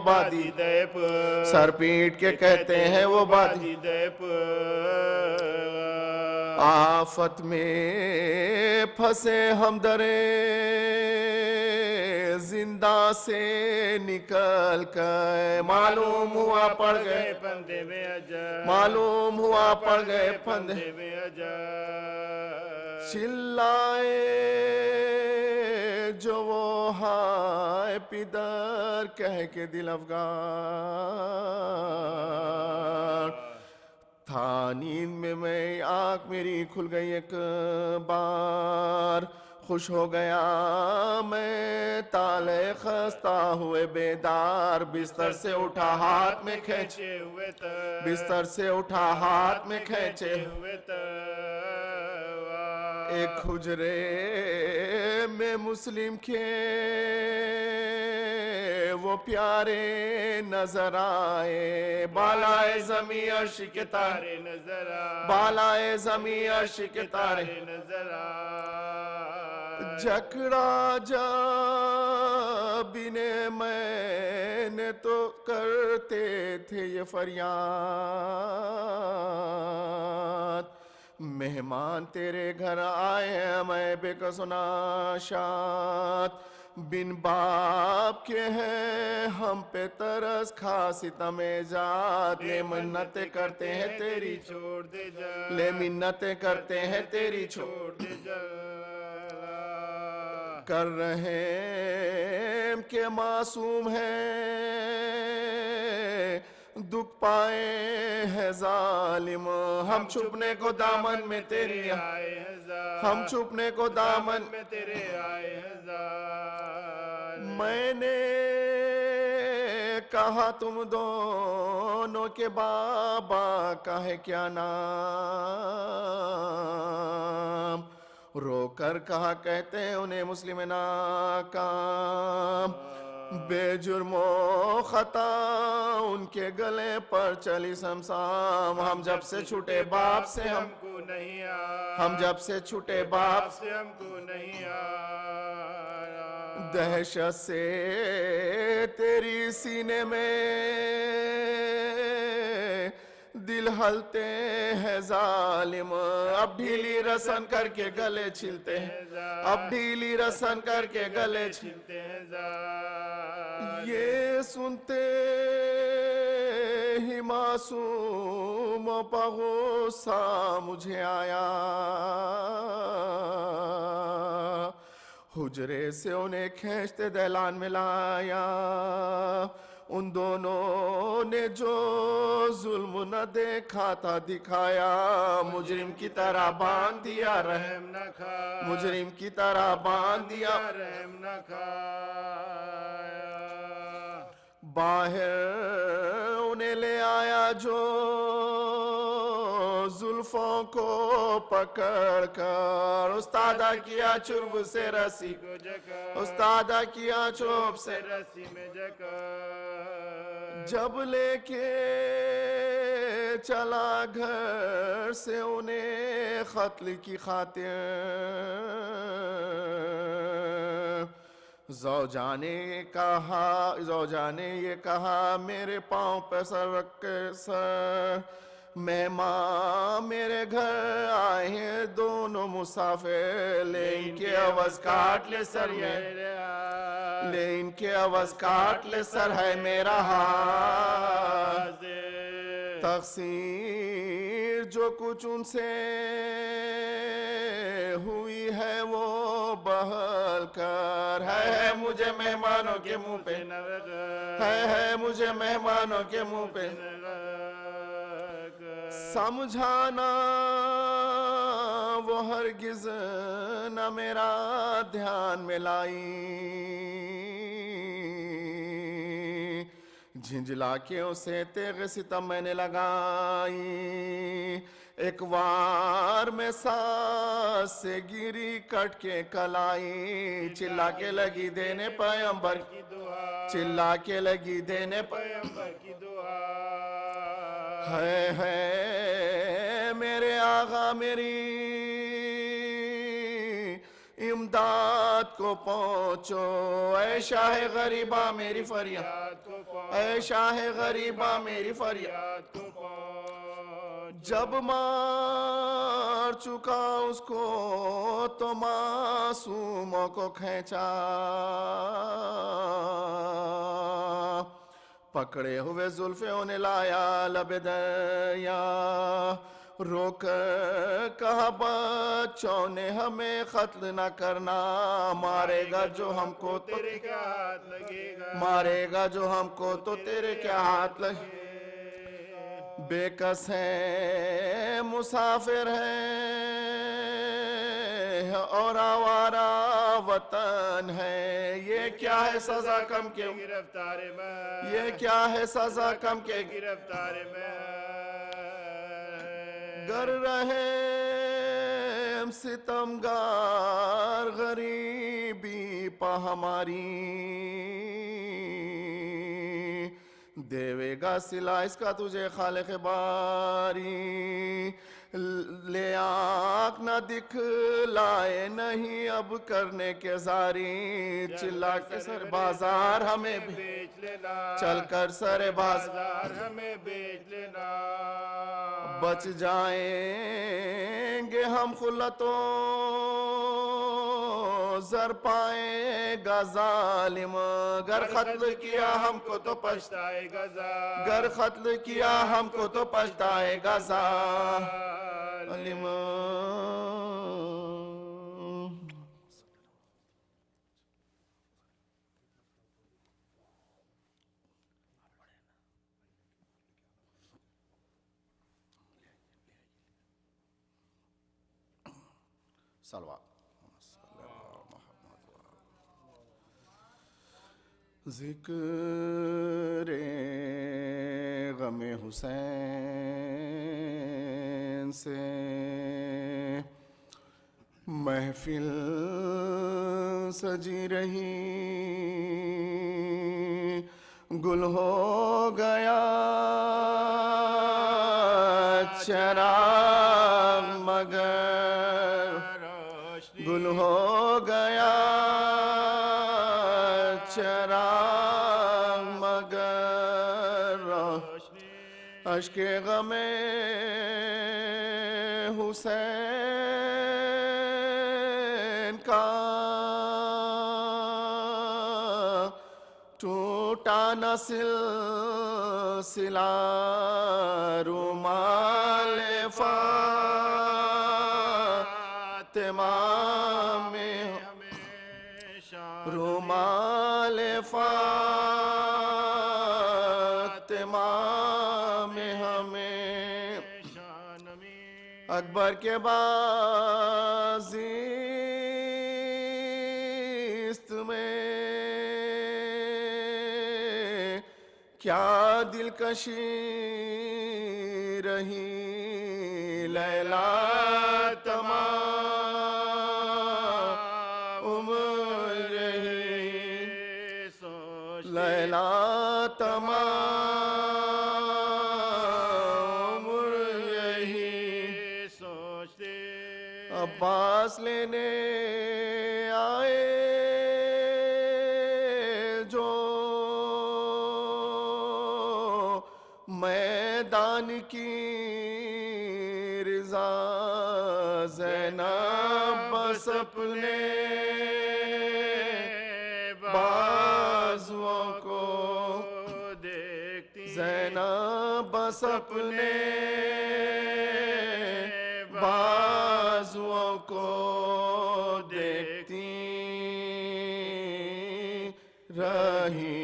بادی سر پیٹ کے کہتے ہیں وہ بادی آفت میں پھنسے ہم درے زندہ سے نکل کر معلوم ہوا پڑ گئے پھندے میں اجل معلوم ہوا پڑ گئے پھندے میں اجل چلائے جو وہ ہائے پدر کہہ کے دل افگار تھا نیند میں آنکھ میری کھل گئی ایک بار خوش ہو گیا میں تالے خستہ ہوئے بیدار بستر سے اٹھا ہاتھ میں کھینچے ہوئے بستر سے اٹھا ہاتھ میں کھینچے ہوئے ایک حجرے میں مسلم کے وہ پیارے نظر آئے بالائے زمین عرش کے تارے نظر آئے بالائے زمین عرش کے تارے نظر آئے جکڑا جب انہیں میں نے تو کرتے تھے یہ فریاد مہمان تیرے گھر آئے ہیں میں بے کس و ناشاد بن باپ کے ہیں ہم پہ ترس کھا ستم ایجاد لے منتیں کرتے ہیں تیری چھوڑ دے جا لے منتیں کرتے ہیں تیری چھوڑ دے جا کر رہے کہ معصوم ہیں دکھ پائے ہیں ظالم ہم چھپنے کو دامن میں تیری آئے ہیں ہم چھپنے کو دامن میں تیرے آئے ہیں میں نے کہا تم دونوں کے بابا کا ہے کیا نام رو کر کہا کہتے ہیں انہیں مسلم ناکام بے جرم و خطا ان کے گلے پر چلی سمسام ہم جب سے چھوٹے باپ سے ہم کو نہیں آیا ہم جب سے چھوٹے باپ سے ہم کو نہیں آیا دہشت سے تیری سینے میں دل ہلتے ہیں ظالم اب ڈھیلی رسن کر کے گلے چھلتے ہیں اب ڈھیلی رسن کر کے گلے چھلتے ہیں یہ سنتے ہی معصوم پہ غصہ مجھے آیا حجرے سے انہیں کھینچتے دہلان میں لایا ان دونوں نے جو ظلم نہ دیکھا تھا دکھایا مجرم کی طرح باندھ دیا رحم نہ کھایا مجرم کی طرح باندھ دیا رحم نہ کھایا باہر انہیں لے آیا جو زلفوں کو پکڑ کر استادہ کیا چرب سے رسی کو جکڑ استادہ کیا چرب سے رسی میں جکڑ جب لے کے چلا گھر سے انہیں قتل کی خاطر زوجان نے یہ کہا میرے پاؤں پہ سر رکھ کے سر مہمان میرے گھر آئے ہیں دونوں مسافر لے ان کے عوض کاٹ لے سر میں لے ان کے عوض کاٹ لے سر ہے میرا ہاتھ تقسیر جو کچھ ان سے ہوئی ہے وہ بہل کر ہے مجھے مہمانوں کے منہ پہ ہے مجھے مہمانوں کے منہ پہ سمجھانا وہ ہرگز نہ میرا دھیان میں لائی جھنجلا کے اسے تیغ ستم میں نے لگائی ایک وار میں سانس سے گری کٹ کے کلائی چلا کے لگی دینے پیغمبر کی دعا چلا کے لگی دینے پیغمبر کی دعا ہے میرے آقا میری امداد کو پہنچو، اے شاہ غریبہ میری فریاد، اے شاہ غریبہ میری فریاد کو پہنچو، جب مار چکا اس کو تو معصوموں کو کھینچا، پکڑے ہوئے زلفوں نے لایا لب دریا، روک کہا بچوں نے ہمیں قتل نہ کرنا، مارے گا جو ہم کو تو تیرے کیا ہاتھ لگے گا، مارے گا جو ہم کو تو تیرے کیا ہاتھ لگے گا، بے کس ہیں مسافر ہیں اور آوارہ وطن ہے، یہ کیا ہے سزا کم کے گرفتار میں، یہ کیا ہے سزا کم کے گرفتار میں، گر رہے ہم ستمگار غریبی پا ہماری، دیوے گا صلہ اس کا تجھے خالق باری، لے آنکھ نہ دکھلائے نہیں اب کرنے کے زاری، چلا کے سر بازار ہمیں بیچ لینا، چل کر سر بازار ہمیں بیچ لینا، بچ جائیں گے ہم خلتوں زر پائے گا ظالم، گر قتل کیا ہم کو تو پچھتائے گا ظالم، گر قتل کیا ہم کو تو پچھتائے گا ظالم۔ صلوات ذکر غم حسین سے محفل سجی رہی، گل ہو گیا چراغ مگر، گل ہو گیا چراغ مگر، اشک غم حسین کا ٹوٹا نہ سلسلہ، رومال فاطمہ میں رومال فاطمہ میں ہمیں اکبر کے بازیست میں کیا دلکشی رہی، لیلا تمام عمر رہی، لیلا تمام عمر یہی سوچتے، عباس لینے آئے جو میدان کی رضا، زینب بس اپنے بازوؤں کو دیکھتی، زینب بس اپنے بازوؤں کو دیکھتی رہی،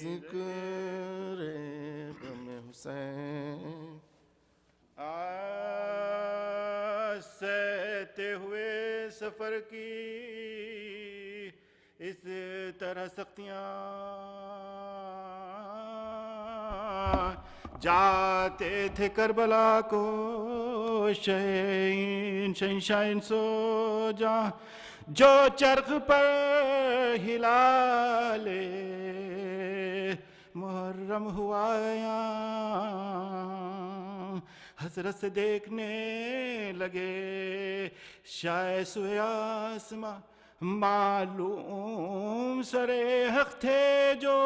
ذکر غم حسین سہتے ہوئے سفر کی اس طرح سختیاں، جاتے تھے کربلا کو شہنشاہ سو جہاں، جو چرخ پر ہلال محرم ہوا یا حسرت سے دیکھنے لگے شائع سوئے آسماں، معلوم سرے حق تھے جو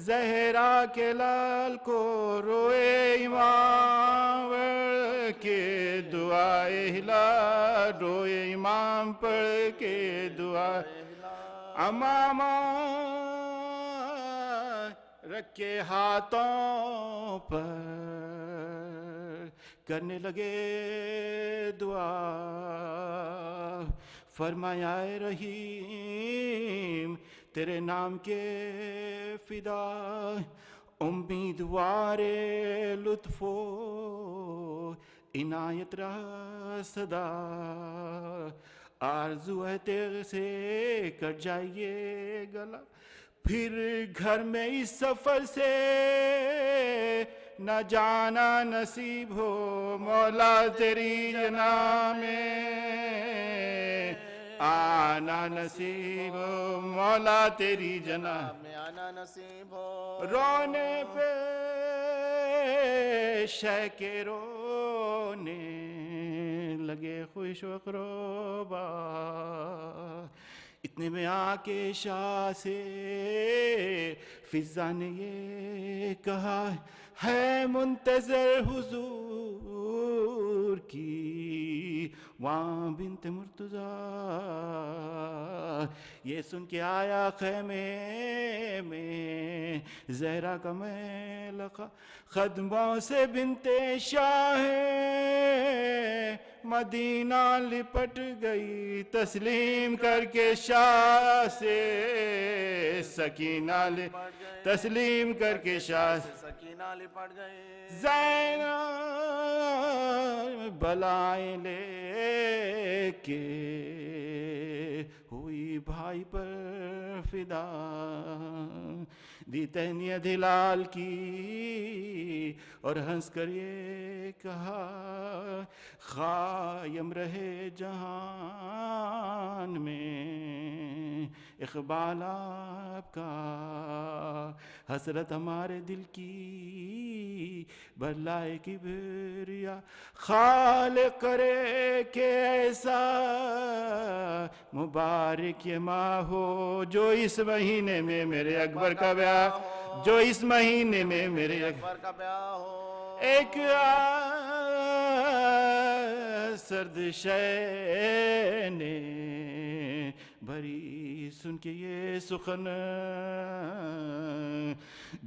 زہرا کے لال کو روئے امام کے دعائے ہلا، روئے امام پڑھ کے دعا امامہ رکھ کے ہاتھوں پر کرنے لگے دعا، فرمایا اے رحیم تیرے نام کے فدا، امیدوار لطف و عنایت را صدا، آرزو ہے تیغ سے کٹ جائیے گلا، پھر گھر میں اس سفر سے نہ جانا نصیب ہو مولا تیری جناح میں، آنا نصیب ہو مولا تیری جناح میں آنا نصیب ہو، رونے پہ شہ کے رونے لگے خوش و خروبا، اتنے میں آ کے شاہ سے فضا نے یہ کہا ہے منتظر حضور کی وہاں بنت مرتضیٰ، یہ سن کے آیا خیمے میں زہرا کا میلقہ، قدموں سے بنت شاہ مدینہ لپٹ گئی، تسلیم کر کے شاہ سے سکینہ تسلیم کر کے شاہ سے سکینہ لپٹ گئے، زینب بلائیں لے کے ہوئی بھائی پر فدا، دی تہنیت ہلال کی اور ہنس کر یہ کہا قائم رہے جہان میں اقبال آپ کا، حسرت ہمارے دل کی بدلائے کبریا، خالق کرے کہ ایسا مبارک یہ ماہ ہو جو اس مہینے میں میرے اکبر کا بیاہ، جو اس مہینے میں میرے اکبر کا بیاہ ہو، ایک سرد شے نے بھری سن کے یہ سخن،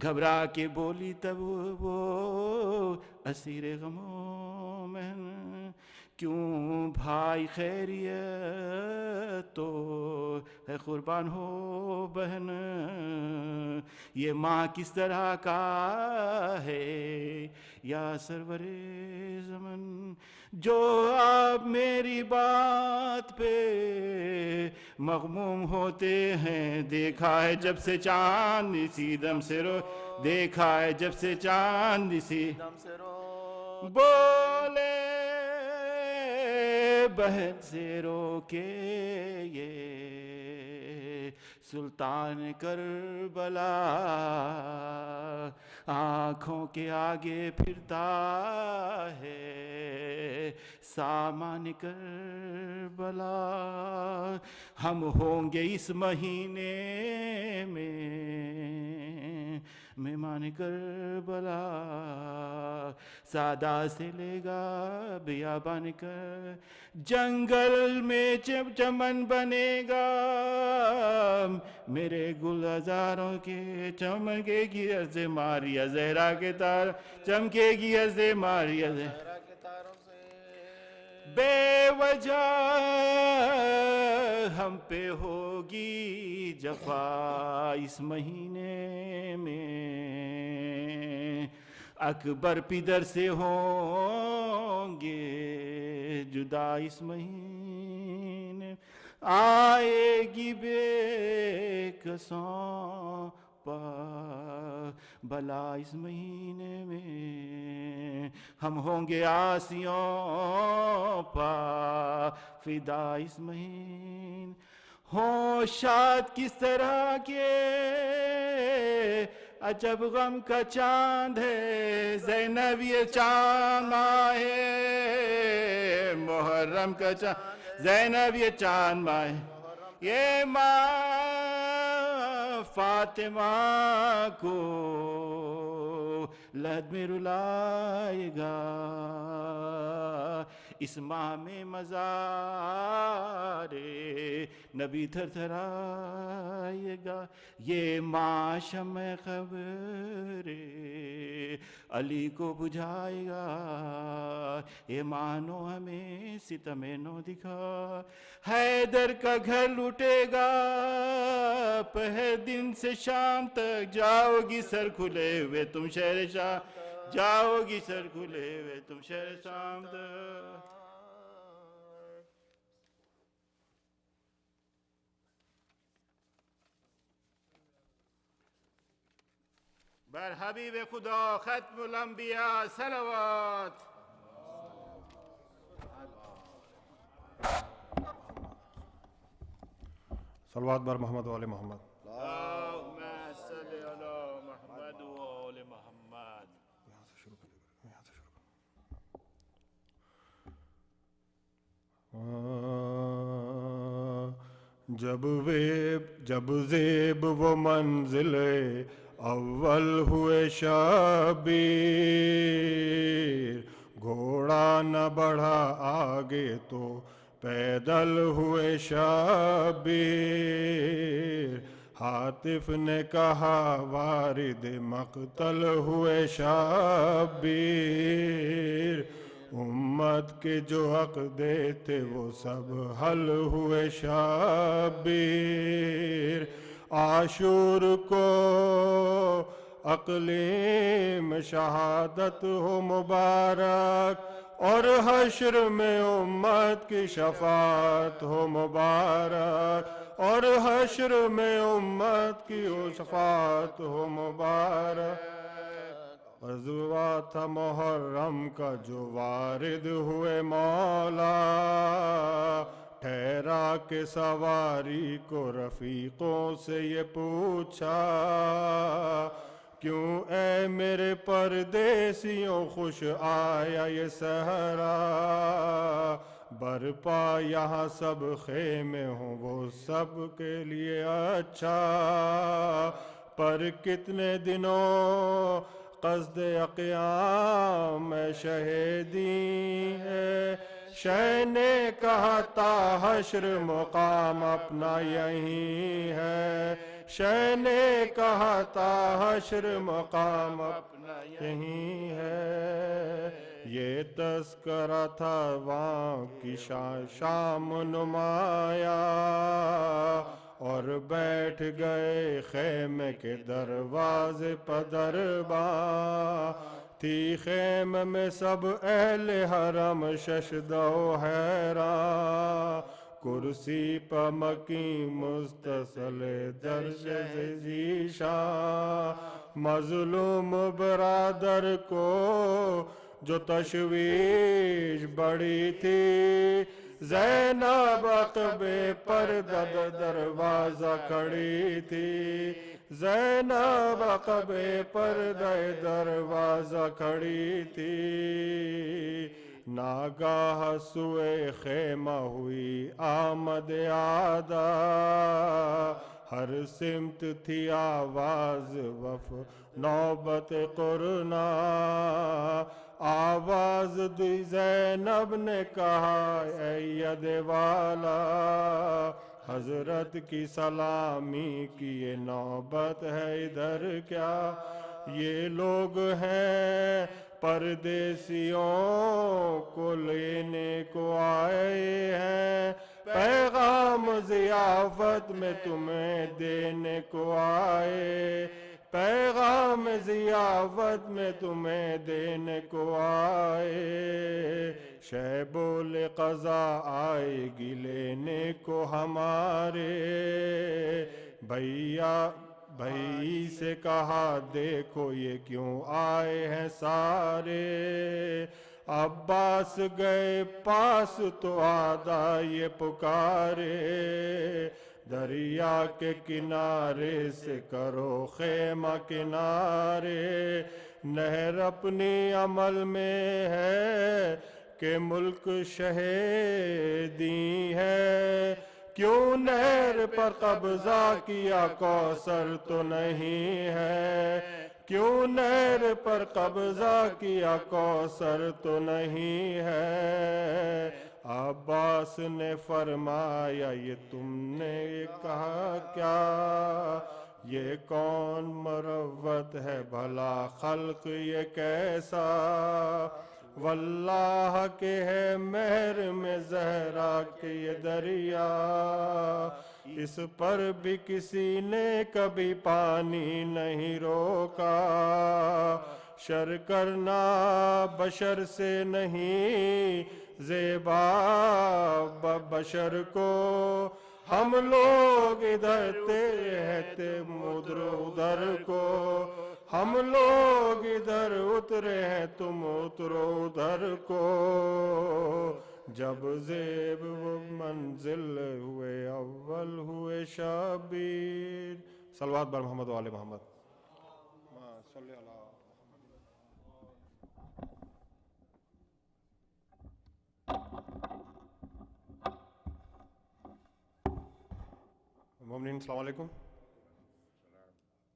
گھبرا کے بولی تب وہ اسیر غموں میں، کیوں بھائی خیریت تو ہے قربان ہو بہن، یہ ماں کس طرح کا ہے یا سرور زمن، جو آپ میری بات پہ مغموم ہوتے ہیں، دیکھا ہے جب سے چاند اسی دم سے رو، دیکھا ہے جب سے چاند اسی دم سے رو، بولے بہن سے رو کے یہ سلطان کربلا آنکھوں کے آگے پھرتا ہے سامان کربلا، ہم ہوں گے اس مہینے میں مہمان کربلا، سادہ سے لے گا بیابان کر جنگل میں چمن بنے گا، میرے گل ہزاروں کے چمکے گی عرض ماریا زہرا کے تار، چمکے گی عرض ماریا زہرا کے تاروں سے، بے وجہ ہم پہ ہوگی جفا اس مہینے میں، اکبر پدر سے ہوں گے جدا اس مہینے، آئے گی بے کسوں پا بلا اس مہینے میں، ہم ہوں گے آسیوں پا فدا اس مہینے، ہوں شاد کس طرح کے عجب غم کا چاند ہے زینب یہ چاند ماہ ہے محرم کا چاند زینب یہ چاند ماہ ہے یہ ماں فاطمہ کو لحد میں رلائے گا اس ماہ میں مزار نبی تھر تھرائے گا یہ ماہ شمع خبر علی کو بجھائے گا یہ مانو ہمیں ستم نو دکھا حیدر کا گھر لوٹے گا پہر دن سے شام تک جاؤ گی سر کھلے ہوئے تم شہر شام جاؤ گی سر کھلے ہوئے تم شہر شام تک بر حبیب خدا ختم الانبیاء صلوات صلوات بر محمد و آل محمد اللہم صلی علی محمد و آل محمد جب زیب و منزل اول ہوئے شبیر گھوڑا نہ بڑھا آگے تو پیدل ہوئے شبیر حاطف نے کہا وارد مقتل ہوئے شبیر امت کے جو عقدے تھے وہ سب حل ہوئے شبیر عاشور کو اقلیم شہادت ہو مبارک اور حشر میں امت کی شفاعت ہو مبارک اور حشر میں امت کی شفاعت ہو مبارک غزوہ تھا محرم کا جو وارد ہوئے مولا ٹھہرا کے سواری کو رفیقوں سے یہ پوچھا کیوں اے میرے پردیسیوں خوش آیا یہ صحرا برپا یہاں سب خیمے ہوں وہ سب کے لیے اچھا پر کتنے دنوں قصد قیام شہیدی ہے شہ نے کہا تا حشر مقام اپنا یہی ہے شہ نے کہا تا حشر مقام اپنا یہی ہے یہ تذکرہ تھا وہاں کی شام نمایا اور بیٹھ گئے خیمے کے دروازے پدرباں تھی خیمے میں سب اہل حرم ششدہ و حیراں کرسی پہ مکی مستصل درج ذیشاں مظلوم برادر کو جو تشویش بڑی تھی زینب عقبِ پردہ دروازہ کھڑی تھی زینب عقبِ پردہ دروازہ کھڑی تھی ناگاہ سوئے خیمہ ہوئی آمد آدھا ہر سمت تھی آواز وف نوبت قرنا آواز دی زینب نے کہا اے ید والا حضرت کی سلامی کی یہ نوبت ہے ادھر کیا یہ لوگ ہیں پردیسیوں کو لینے کو آئے ہیں پیغام ضیافت میں تمہیں دینے کو آئے پیغام ضیافت میں تمہیں دینے کو آئے شہ بولے قضا آئے گی لینے کو ہمارے بھائی سے کہا دیکھو یہ کیوں آئے ہیں سارے عباس گئے پاس تو آدھا یہ پکارے دریا کے کنارے سے کرو خیمہ کنارے، نہر اپنی عمل میں ہے کہ ملک شہیدی ہے، کیوں نہر پر قبضہ کیا کوثر تو نہیں ہے، کیوں نہر پر قبضہ کیا کوثر تو نہیں ہے۔ عباس نے فرمایا یہ تم نے کہا کیا، یہ کون مروت ہے بھلا خلق یہ کیسا، واللہ کہ ہے مہر میں زہرا کہ یہ دریا، اس پر بھی کسی نے کبھی پانی نہیں روکا، شر کرنا بشر سے نہیں زیبا بشر کو، ہم لوگ ادھر تیرے ہیں تم ادھر کو، ہم لوگ ادھر اترے ہیں تم اترو ادھر کو، جب زیب و منزل ہوئے اول ہوئے شبیر۔ صلوات بر محمد و آل محمد۔ صلی اللہ۔ مومنین السلام علیکم۔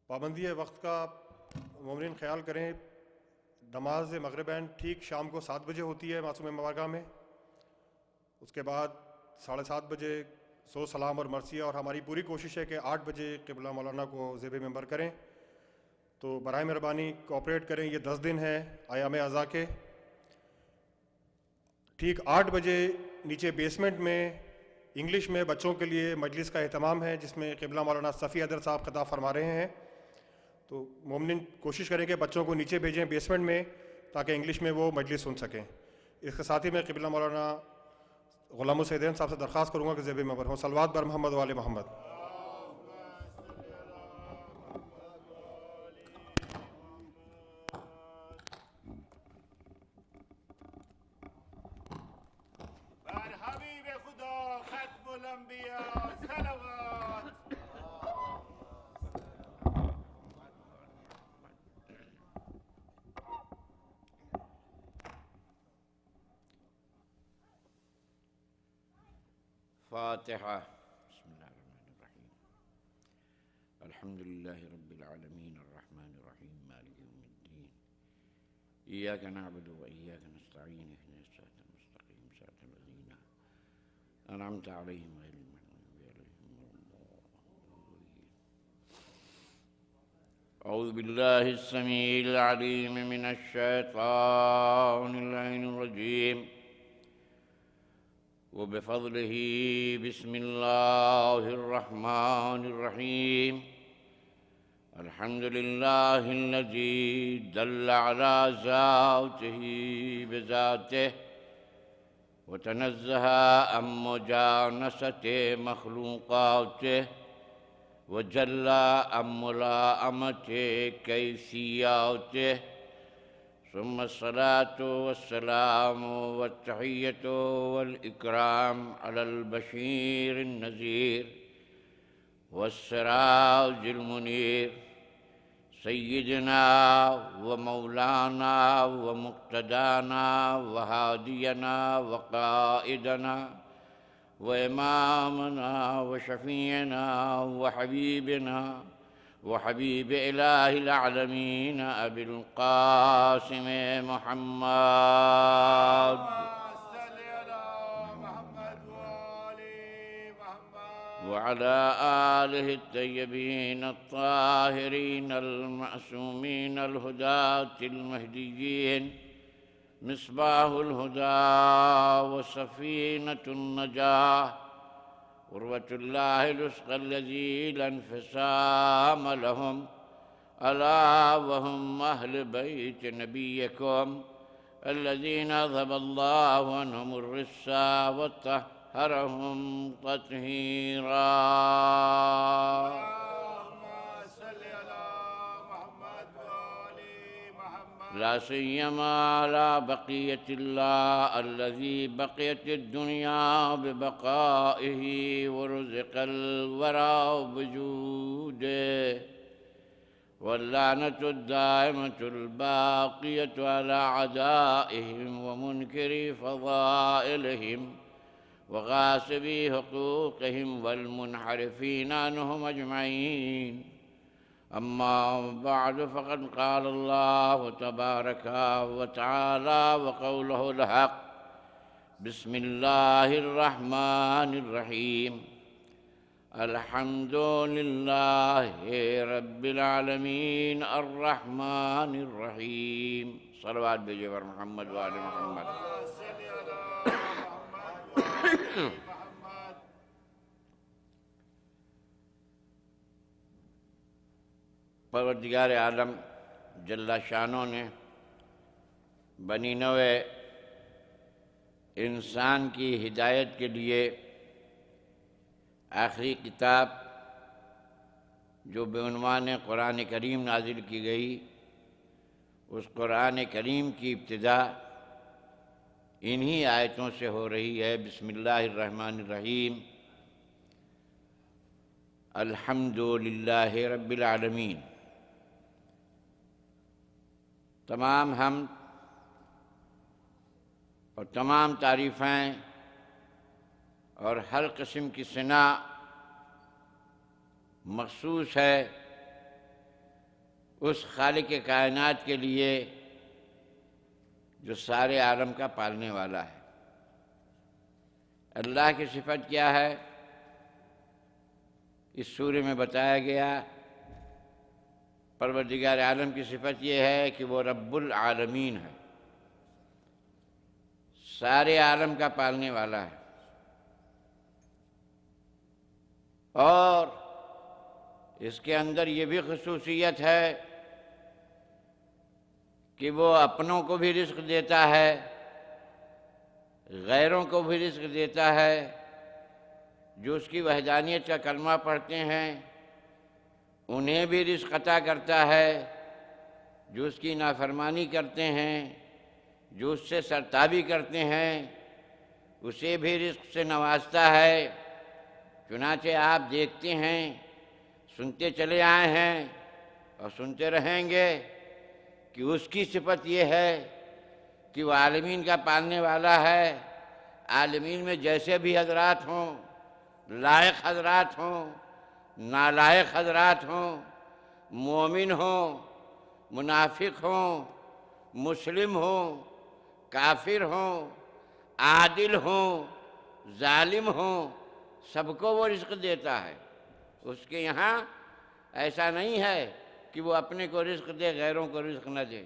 پابندی وقت کا مومنین خیال کریں، نماز مغربین ٹھیک شام کو 7 بجے ہوتی ہے معصوم مبارکہ میں، اس کے بعد 7:30 بجے سو سلام اور مرثیہ، اور ہماری پوری کوشش ہے کہ 8 بجے قبلہ مولانا کو زیب ممبر کریں، تو برائے مہربانی کوآپریٹ کریں۔ یہ 10 دن ہیں ایام اعضاء کے۔ ٹھیک 8 بجے نیچے بیسمنٹ میں انگلش میں بچوں کے لیے مجلس کا اہتمام ہے، جس میں قبلہ مولانا صفی حیدر صاحب خطاب فرما رہے ہیں، تو مومنین کوشش کریں کہ بچوں کو نیچے بھیجیں بیسمنٹ میں، تاکہ انگلش میں وہ مجلس سن سکیں۔ اس کے ساتھ ہی میں قبلہ مولانا غلام السیدین صاحب سے درخواست کروں گا کہ زیب ممبر ہوں۔ صلوات بر محمد و آل محمد۔ بر حبیب خدا ختم الانبیاء صلوات۔ فاتحة. بسم الله الرحمن الرحيم. الحمد لله رب العالمين الرحمن الرحيم مالك يوم الدين، إياك نعبد وإياك نستعين، اهدنا الصراط المستقيم صراط الذين أنعمت عليهم غير المغضوب عليهم ولا الضالين. أعوذ بالله السميع العليم من الشيطان اللعين الرجيم، وبفضله بسم الله الرحمن الرحيم. الحمد لله الذي دل على ذاته بذاته، وتنزه عن مجانسة مخلوقاته، وجل عن ملائمة كيفياته، ثم الصلاة والسلام والتحية والإكرام على البشير النذير والسراج المنير، سيدنا ومولانا ومقتدانا وهادينا وقائدنا وإمامنا وشفيعنا وحبيبنا وحبيب إله العالمين أبي القاسم محمد وعلى آله الطيبين الطاهرين المعصومين الهداة المهديين، مصباح الهدى وسفينة النجاة، قروة الله الوثقى الذي لا انفصام لهم، ألا وهم أهل بيت نبيكم الذين أذهب الله عنهم الرجس وطهرهم تطهيرا. لا سيما على بقية الله الذي بقيت الدنيا ببقائه ورزق الورى بوجوده، واللعنة الدائمة الباقية على أعدائهم ومنكري فضائلهم وغاصبي حقوقهم والمنحرفين عنهم أجمعين. أما بعد، فقد قال الله تبارك وتعالى وقوله الحق: بسم الله الرحمن الرحيم. الحمد لله رب العالمين الرحمن الرحيم. صلوات بھیجے پر محمد وآل محمد. پروردگار عالم جل شانوں نے بنی نوع انسان کی ہدایت کے لیے آخری کتاب جو بعنوان قرآن کریم نازل کی گئی، اس قرآن کریم کی ابتدا انہی آیتوں سے ہو رہی ہے: بسم اللہ الرحمن الرحیم، الحمد للہ رب العالمین. تمام حمد اور تمام تعریفیں اور ہر قسم کی ثنا مخصوص ہے اس خالق کائنات کے لیے جو سارے عالم کا پالنے والا ہے. اللہ کی صفت کیا ہے؟ اس سورہ میں بتایا گیا. پروردگار عالم کی صفت یہ ہے کہ وہ رب العالمین ہے، سارے عالم کا پالنے والا ہے. اور اس کے اندر یہ بھی خصوصیت ہے کہ وہ اپنوں کو بھی رزق دیتا ہے، غیروں کو بھی رزق دیتا ہے. جو اس کی وحدانیت کا کلمہ پڑھتے ہیں انہیں بھی رزق عطا کرتا ہے، جو اس کی نافرمانی کرتے ہیں، جو اس سے سرتابی کرتے ہیں، اسے بھی رزق سے نوازتا ہے. چنانچہ آپ دیکھتے ہیں، سنتے چلے آئے ہیں اور سنتے رہیں گے کہ اس کی صفت یہ ہے کہ وہ عالمین کا پالنے والا ہے. عالمین میں جیسے بھی حضرات ہوں، لائق حضرات ہوں، نالائق حضرات ہوں، مومن ہوں، منافق ہوں، مسلم ہوں، کافر ہوں، عادل ہوں، ظالم ہوں، سب کو وہ رزق دیتا ہے. اس کے یہاں ایسا نہیں ہے کہ وہ اپنے کو رزق دے غیروں کو رزق نہ دے،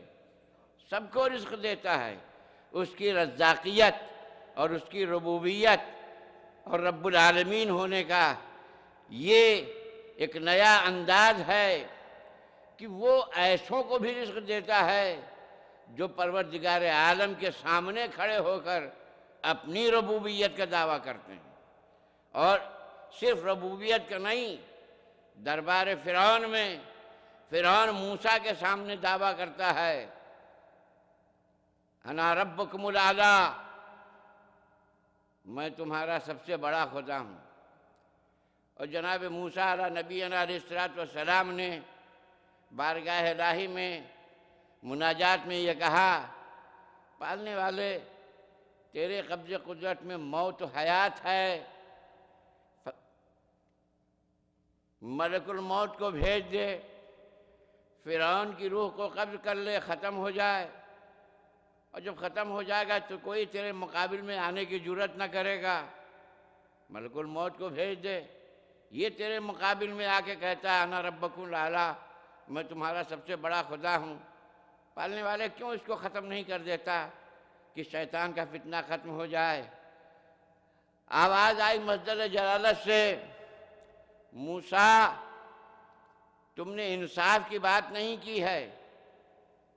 سب کو رزق دیتا ہے. اس کی رزاقیت اور اس کی ربوبیت اور رب العالمین ہونے کا یہ ایک نیا انداز ہے کہ وہ ایسوں کو بھی رزق دیتا ہے جو پروردگار عالم کے سامنے کھڑے ہو کر اپنی ربوبیت کا دعویٰ کرتے ہیں. اور صرف ربوبیت کا نہیں، دربار فرعون میں فرعون موسیٰ کے سامنے دعویٰ کرتا ہے: انا ربکم الاعلی، میں تمہارا سب سے بڑا خدا ہوں. اور جناب موسیٰ علیہ نبینا علیہ السلام نے بارگاہ الہی میں مناجات میں یہ کہا: پالنے والے، تیرے قبض قدرت میں موت و حیات ہے، ملک الموت کو بھیج دے، فرعون کی روح کو قبض کر لے، ختم ہو جائے. اور جب ختم ہو جائے گا تو کوئی تیرے مقابل میں آنے کی جرات نہ کرے گا. ملک الموت کو بھیج دے. یہ تیرے مقابل میں آ کے کہتا ہے: انا ربکم الاعلی، میں تمہارا سب سے بڑا خدا ہوں. پالنے والے کیوں اس کو ختم نہیں کر دیتا کہ شیطان کا فتنہ ختم ہو جائے؟ آواز آئی مصدر جلالت سے: موسیٰ، تم نے انصاف کی بات نہیں کی ہے.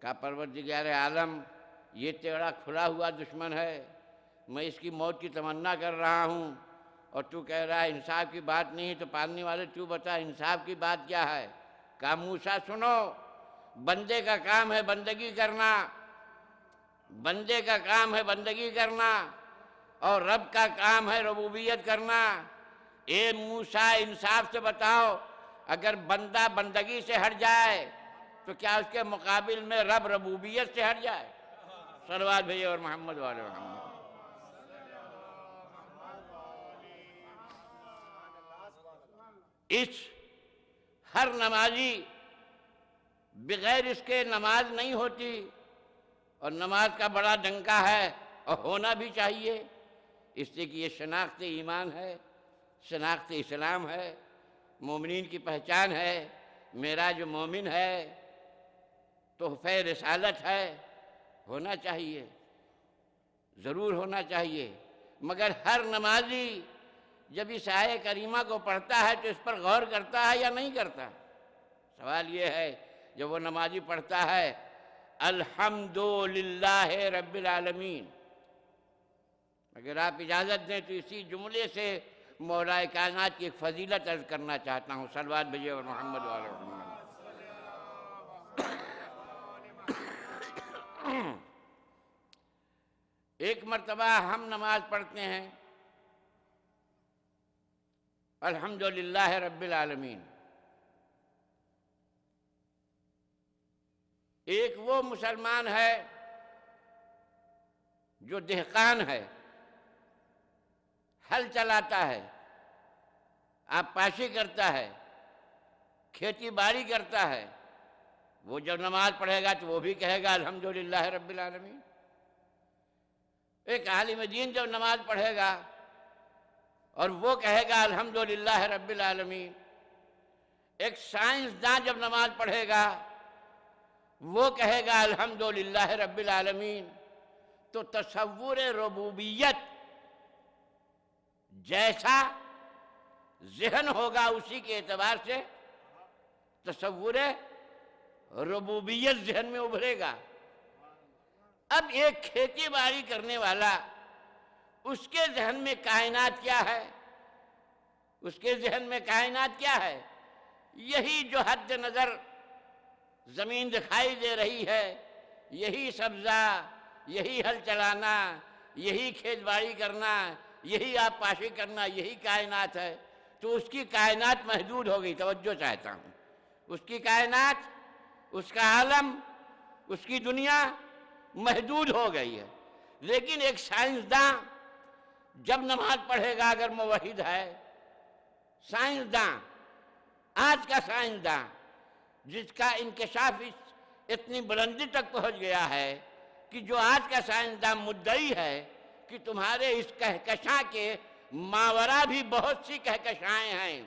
کہا: پروردگار عالم، یہ تیرا کھلا ہوا دشمن ہے، میں اس کی موت کی تمنا کر رہا ہوں اور تو کہہ رہا ہے انصاف کی بات نہیں. تو پالنے والے تو بتا انصاف کی بات کیا ہے؟ کہا: موسیٰ سنو، بندے کا کام ہے بندگی کرنا، بندے کا کام ہے بندگی کرنا، اور رب کا کام ہے ربوبیت کرنا۔ اے موسیٰ انصاف سے بتاؤ، اگر بندہ بندگی سے ہٹ جائے تو کیا اس کے مقابل میں رب ربوبیت سے ہٹ جائے؟ صلوات بھیجو اور محمد والے محمد۔ اس ہر نمازی بغیر اس کے نماز نہیں ہوتی، اور نماز کا بڑا ڈنکا ہے اور ہونا بھی چاہیے، اس لیے کہ یہ شناخت ایمان ہے، شناخت اسلام ہے، مومنین کی پہچان ہے۔ میرا جو مومن ہے تحفہ رسالت ہے، ہونا چاہیے، ضرور ہونا چاہیے۔ مگر ہر نمازی جب اس آیہ کریمہ کو پڑھتا ہے تو اس پر غور کرتا ہے یا نہیں کرتا؟ سوال یہ ہے، جب وہ نمازی پڑھتا ہے الحمدللہ رب العالمین، اگر آپ اجازت دیں تو اسی جملے سے مولا کائنات کی ایک فضیلت عرض کرنا چاہتا ہوں۔ صلوات بھیجئے اور محمد والے محمد۔ ایک مرتبہ ہم نماز پڑھتے ہیں الحمدللہ رب العالمین، ایک وہ مسلمان ہے جو دہقان ہے، ہل چلاتا ہے، آبپاشی کرتا ہے، کھیتی باڑی کرتا ہے، وہ جب نماز پڑھے گا تو وہ بھی کہے گا الحمدللہ رب العالمین۔ ایک عالم دین جب نماز پڑھے گا اور وہ کہے گا الحمدللہ رب العالمین۔ ایک سائنسداں جب نماز پڑھے گا وہ کہے گا الحمدللہ رب العالمین۔ تو تصور ربوبیت جیسا ذہن ہوگا اسی کے اعتبار سے تصور ربوبیت ذہن میں ابھرے گا۔ اب ایک کھیتی باڑی کرنے والا، اس کے ذہن میں کائنات کیا ہے؟ اس کے ذہن میں کائنات کیا ہے؟ یہی جو حد نظر زمین دکھائی دے رہی ہے، یہی سبزہ، یہی ہل چلانا، یہی کھیت باڑی کرنا، یہی آبپاشی کرنا، یہی کائنات ہے۔ تو اس کی کائنات محدود ہو گئی، توجہ چاہتا ہوں، اس کی کائنات، اس کا عالم، اس کی دنیا محدود ہو گئی ہے۔ لیکن ایک سائنسداں جب نماز پڑھے گا، اگر موحد ہے، سائنسداں، آج کا سائنسداں جس کا انکشاف اتنی بلندی تک پہنچ گیا ہے کہ جو آج کا سائنسداں مدعی ہے کہ تمہارے اس کہکشاں کے ماورا بھی بہت سی کہکشائیں ہیں،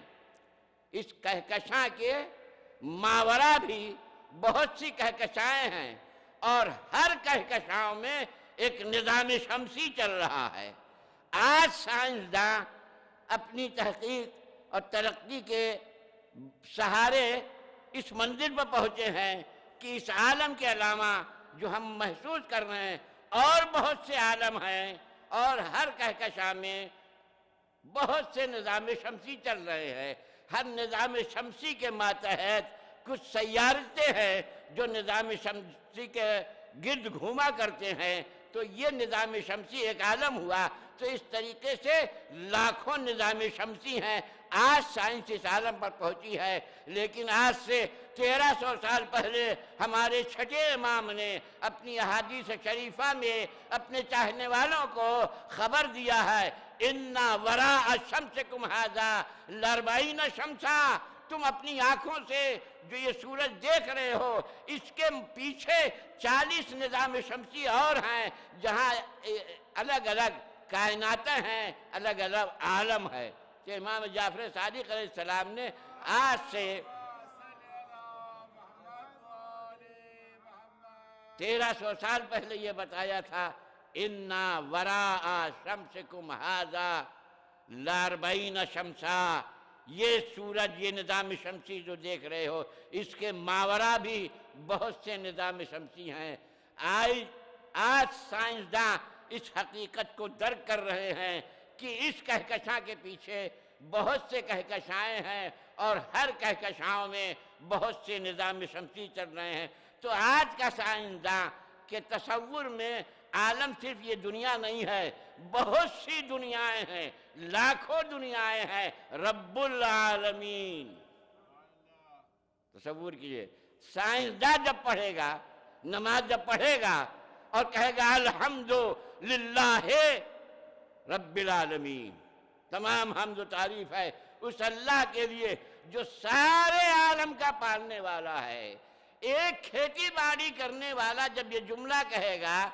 اس کہکشاں کے ماورا بھی بہت سی کہکشائیں ہیں، اور ہر کہکشاؤں میں ایک نظام شمسی چل رہا ہے۔ آج سائنسداں اپنی تحقیق اور ترقی کے سہارے اس منزل پر پہنچے ہیں کہ اس عالم کے علاوہ جو ہم محسوس کر رہے ہیں اور بہت سے عالم ہیں، اور ہر کہکشاں میں بہت سے نظام شمسی چل رہے ہیں۔ ہر نظام شمسی کے ماتحت کچھ سیارتیں ہیں جو نظام شمسی کے گرد گھوما کرتے ہیں، تو یہ نظام شمسی ایک عالم ہوا۔ تو اس طریقے سے لاکھوں نظام شمسی ہیں۔ آج سائنس اس عالم پر پہنچی ہے، لیکن آج سے 1300 سال پہلے ہمارے چھٹے امام نے اپنی احادیث شریفہ میں اپنے چاہنے والوں کو خبر دیا ہے، اِنَّا وَرَاءَ شَمْسِكُمْ هَذَا لَأَرْبَعِينَ شَمْسًا، تم اپنی آنکھوں سے جو یہ سورج دیکھ رہے ہو، اس کے پیچھے 40 نظام شمسی اور ہیں، جہاں الگ الگ کائناتیں ہیں، الگ الگ عالم ہے۔ کہ امام جعفر صادق علیہ السلام نے آج سے 1300 سال پہلے یہ بتایا تھا، اِنَّا وَرَاءَ شَمْسِكُمْ هَذَا لَأَرْبَعِينَ شَمْسًا، یہ سورج، یہ نظام شمسی جو دیکھ رہے ہو، اس کے ماورا بھی بہت سے نظام شمسی ہیں۔ آج سائنسداں اس حقیقت کو درک کر رہے ہیں کہ اس کہکشاں کے پیچھے بہت سے کہکشائیں ہیں، اور ہر کہکشاؤں میں بہت سے نظام شمسی چل رہے ہیں. تو آج کا سائنسداں کے تصور میں عالم صرف یہ دنیا نہیں ہے، بہت سی دنیایں ہیں، لاکھوں دنیایں ہیں. رب العالمین. تصور کیجئے، سائنسداں جب پڑھے گا، نماز جب پڑھے گا اور کہے گا الحمدللہ رب العالمین، تمام حمد و تعریف ہے اس اللہ کے لیے جو سارے عالم کا پالنے والا ہے. ایک کھیتی باڑی کرنے والا جب یہ جملہ کہے گا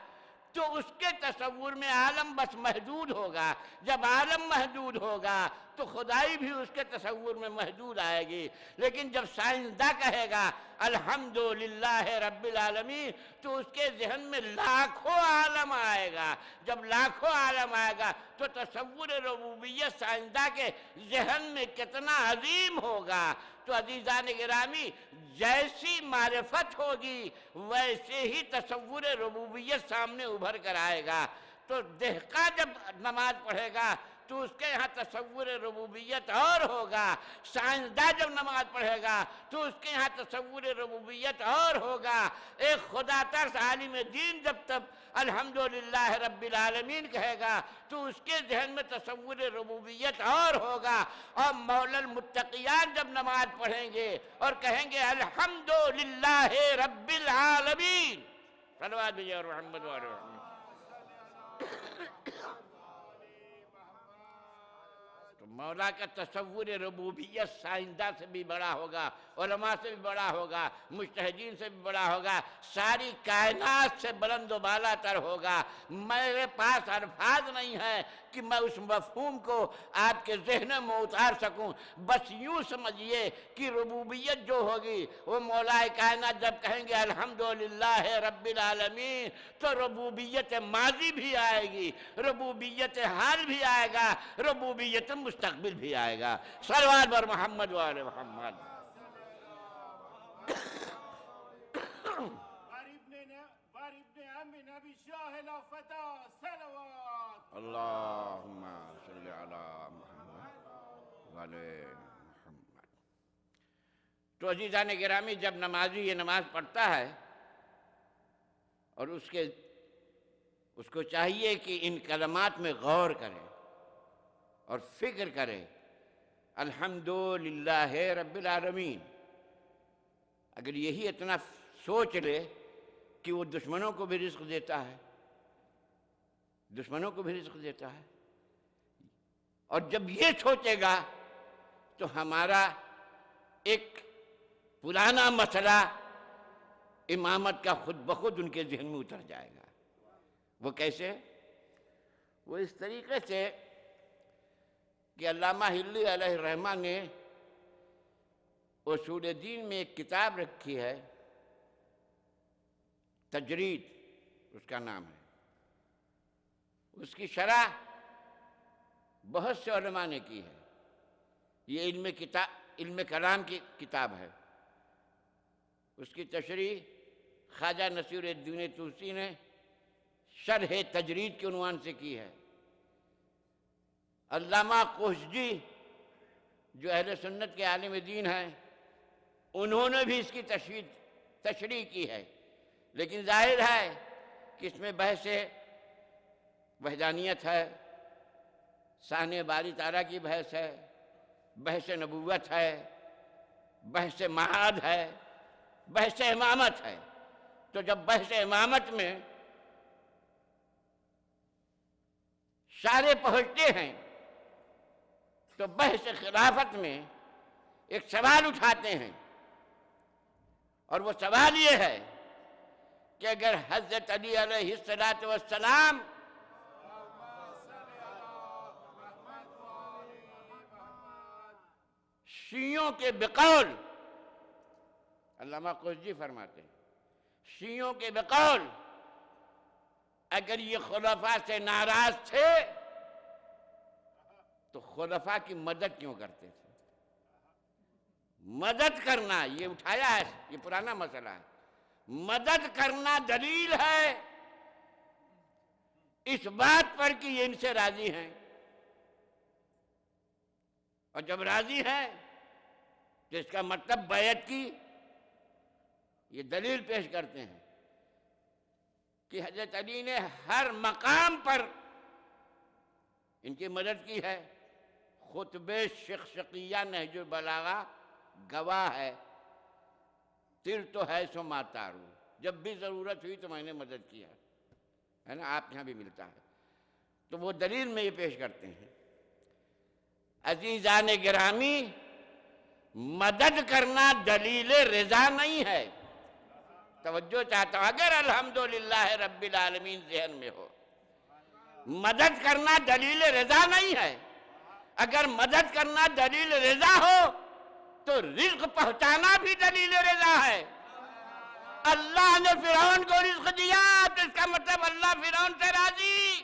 تو اس کے تصور میں عالم بس محدود ہوگا. جب عالم محدود ہوگا تو خدائی بھی اس کے تصور میں محدود آئے گی. لیکن جب سائنسداں کہے گا الحمدللہ رب العالمین تو اس کے ذہن میں لاکھوں عالم آئے گا. جب لاکھوں عالم آئے گا تو تصور ربوبیت سائنسداں کے ذہن میں کتنا عظیم ہوگا. تو عزیزان گرامی، جیسی معرفت ہوگی ویسے ہی تصور ربوبیت سامنے ابھر کر آئے گا. تو دہقاں جب نماز پڑھے گا تو اس کے یہاں تصور ربوبیت اور ہوگا. سائنسداں جب نماز پڑھے گا تو اس کے یہاں تصور ربوبیت اور ہوگا. ایک خدا ترس عالم دین جب تک الحمدللہ رب العالمین کہے گا تو اس کے ذہن میں تصور ربوبیت اور ہوگا. اور مولا المتقیان جب نماز پڑھیں گے اور کہیں گے الحمدللہ رب العالمین، صلوات بھیجئے اور محمد وآلہ محمد. تو مولا کا تصور ربوبیت سائنسداں سے بھی بڑا ہوگا، علماء سے بھی بڑا ہوگا، مجتہدین سے بھی بڑا ہوگا، ساری کائنات سے بلند و بالا تر ہوگا. میرے پاس الفاظ نہیں ہے کہ میں اس مفہوم کو آپ کے ذہن میں اتار سکوں. بس یوں سمجھیے کہ ربوبیت جو ہوگی وہ مولا کائنات جب کہیں گے الحمدللہ رب العالمین تو ربوبیت ماضی بھی آئے گی، ربوبیت حال بھی آئے گا، ربوبیت مستقبل بھی آئے گا. صلوات بر محمد وآل محمد. اللہم صلی علی محمد وآلہ محمد. تو عزیزان گرامی، جب نمازی یہ نماز پڑھتا ہے اور اس کو چاہیے کہ ان کلمات میں غور کرے اور فکر کرے الحمدللہ رب العالمین. اگر یہی اتنا سوچ لے کہ وہ دشمنوں کو بھی رزق دیتا ہے، دشمنوں کو بھی رزق دیتا ہے، اور جب یہ سوچے گا تو ہمارا ایک پرانا مسئلہ امامت کا خود بخود ان کے ذہن میں اتر جائے گا. وہ کیسے؟ وہ اس طریقے سے کہ علامہ ہلی علیہ الرحمہ نے اصول دین میں ایک کتاب رکھی ہے، تجرید اس کا نام ہے. اس کی شرح بہت سے علماء نے کی ہے. یہ علم کلام کی کتاب ہے. اس کی تشریح خواجہ نصیر الدین طوسی نے شرح تجرید کے عنوان سے کی ہے. علامہ کوشجی جو اہل سنت کے عالم دین ہیں انہوں نے بھی اس کی تشریح کی ہے. لیکن ظاہر ہے کہ اس میں بحث وحدانیت ہے، شان باری تعالیٰ کی بحث ہے، بحث نبوت ہے، بحث معاد ہے، بحث امامت ہے. تو جب بحث امامت میں سارے پہنچتے ہیں تو بحث خلافت میں ایک سوال اٹھاتے ہیں، اور وہ سوال یہ ہے کہ اگر حضرت علی علیہ السلام شیعوں کے بقول، علامہ کوشجی فرماتے ہیں شیعوں کے بقول اگر یہ خلفاء سے ناراض تھے تو خلفاء کی مدد کیوں کرتے تھے؟ مدد کرنا یہ اٹھایا ہے، یہ پرانا مسئلہ ہے. مدد کرنا دلیل ہے اس بات پر کہ یہ ان سے راضی ہیں، اور جب راضی ہیں تو اس کا مطلب بیعت کی یہ دلیل پیش کرتے ہیں کہ حضرت علی نے ہر مقام پر ان کی مدد کی ہے۔ خطبہ شقشقیہ نہج البلاغہ گواہ ہے، تر تو ہے سو ماتارو، جب بھی ضرورت ہوئی تو میں نے مدد کیا ہے نا، آپ یہاں بھی ملتا ہے۔ تو وہ دلیل میں یہ پیش کرتے ہیں۔ عزیزان گرامی، مدد کرنا دلیل رضا نہیں ہے۔ توجہ چاہتا ہوں، اگر الحمدللہ رب العالمین ذہن میں ہو، مدد کرنا دلیل رضا نہیں ہے۔ اگر مدد کرنا دلیل رضا ہو تو رزق پہنچانا بھی دلیل رضا ہے۔ اللہ نے فرعون کو رزق دیا تو اس کا مطلب اللہ فرعون سے راضی۔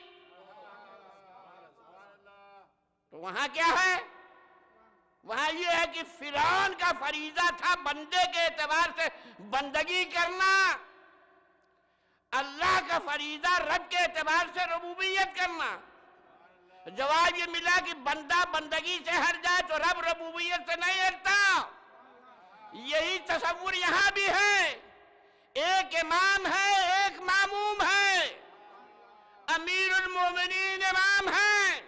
تو وہاں کیا ہے؟ وہاں یہ ہے کہ فرعون کا فریضہ تھا بندے کے اعتبار سے بندگی کرنا، اللہ کا فریضہ رب کے اعتبار سے ربوبیت کرنا۔ جواب یہ ملا کہ بندہ بندگی سے ہٹ جائے تو رب ربوبیت سے نہیں ہٹتا۔ یہی تصور یہاں بھی ہے، ایک امام ہے، ایک ماموم ہے، امیر المومنین امام ہے،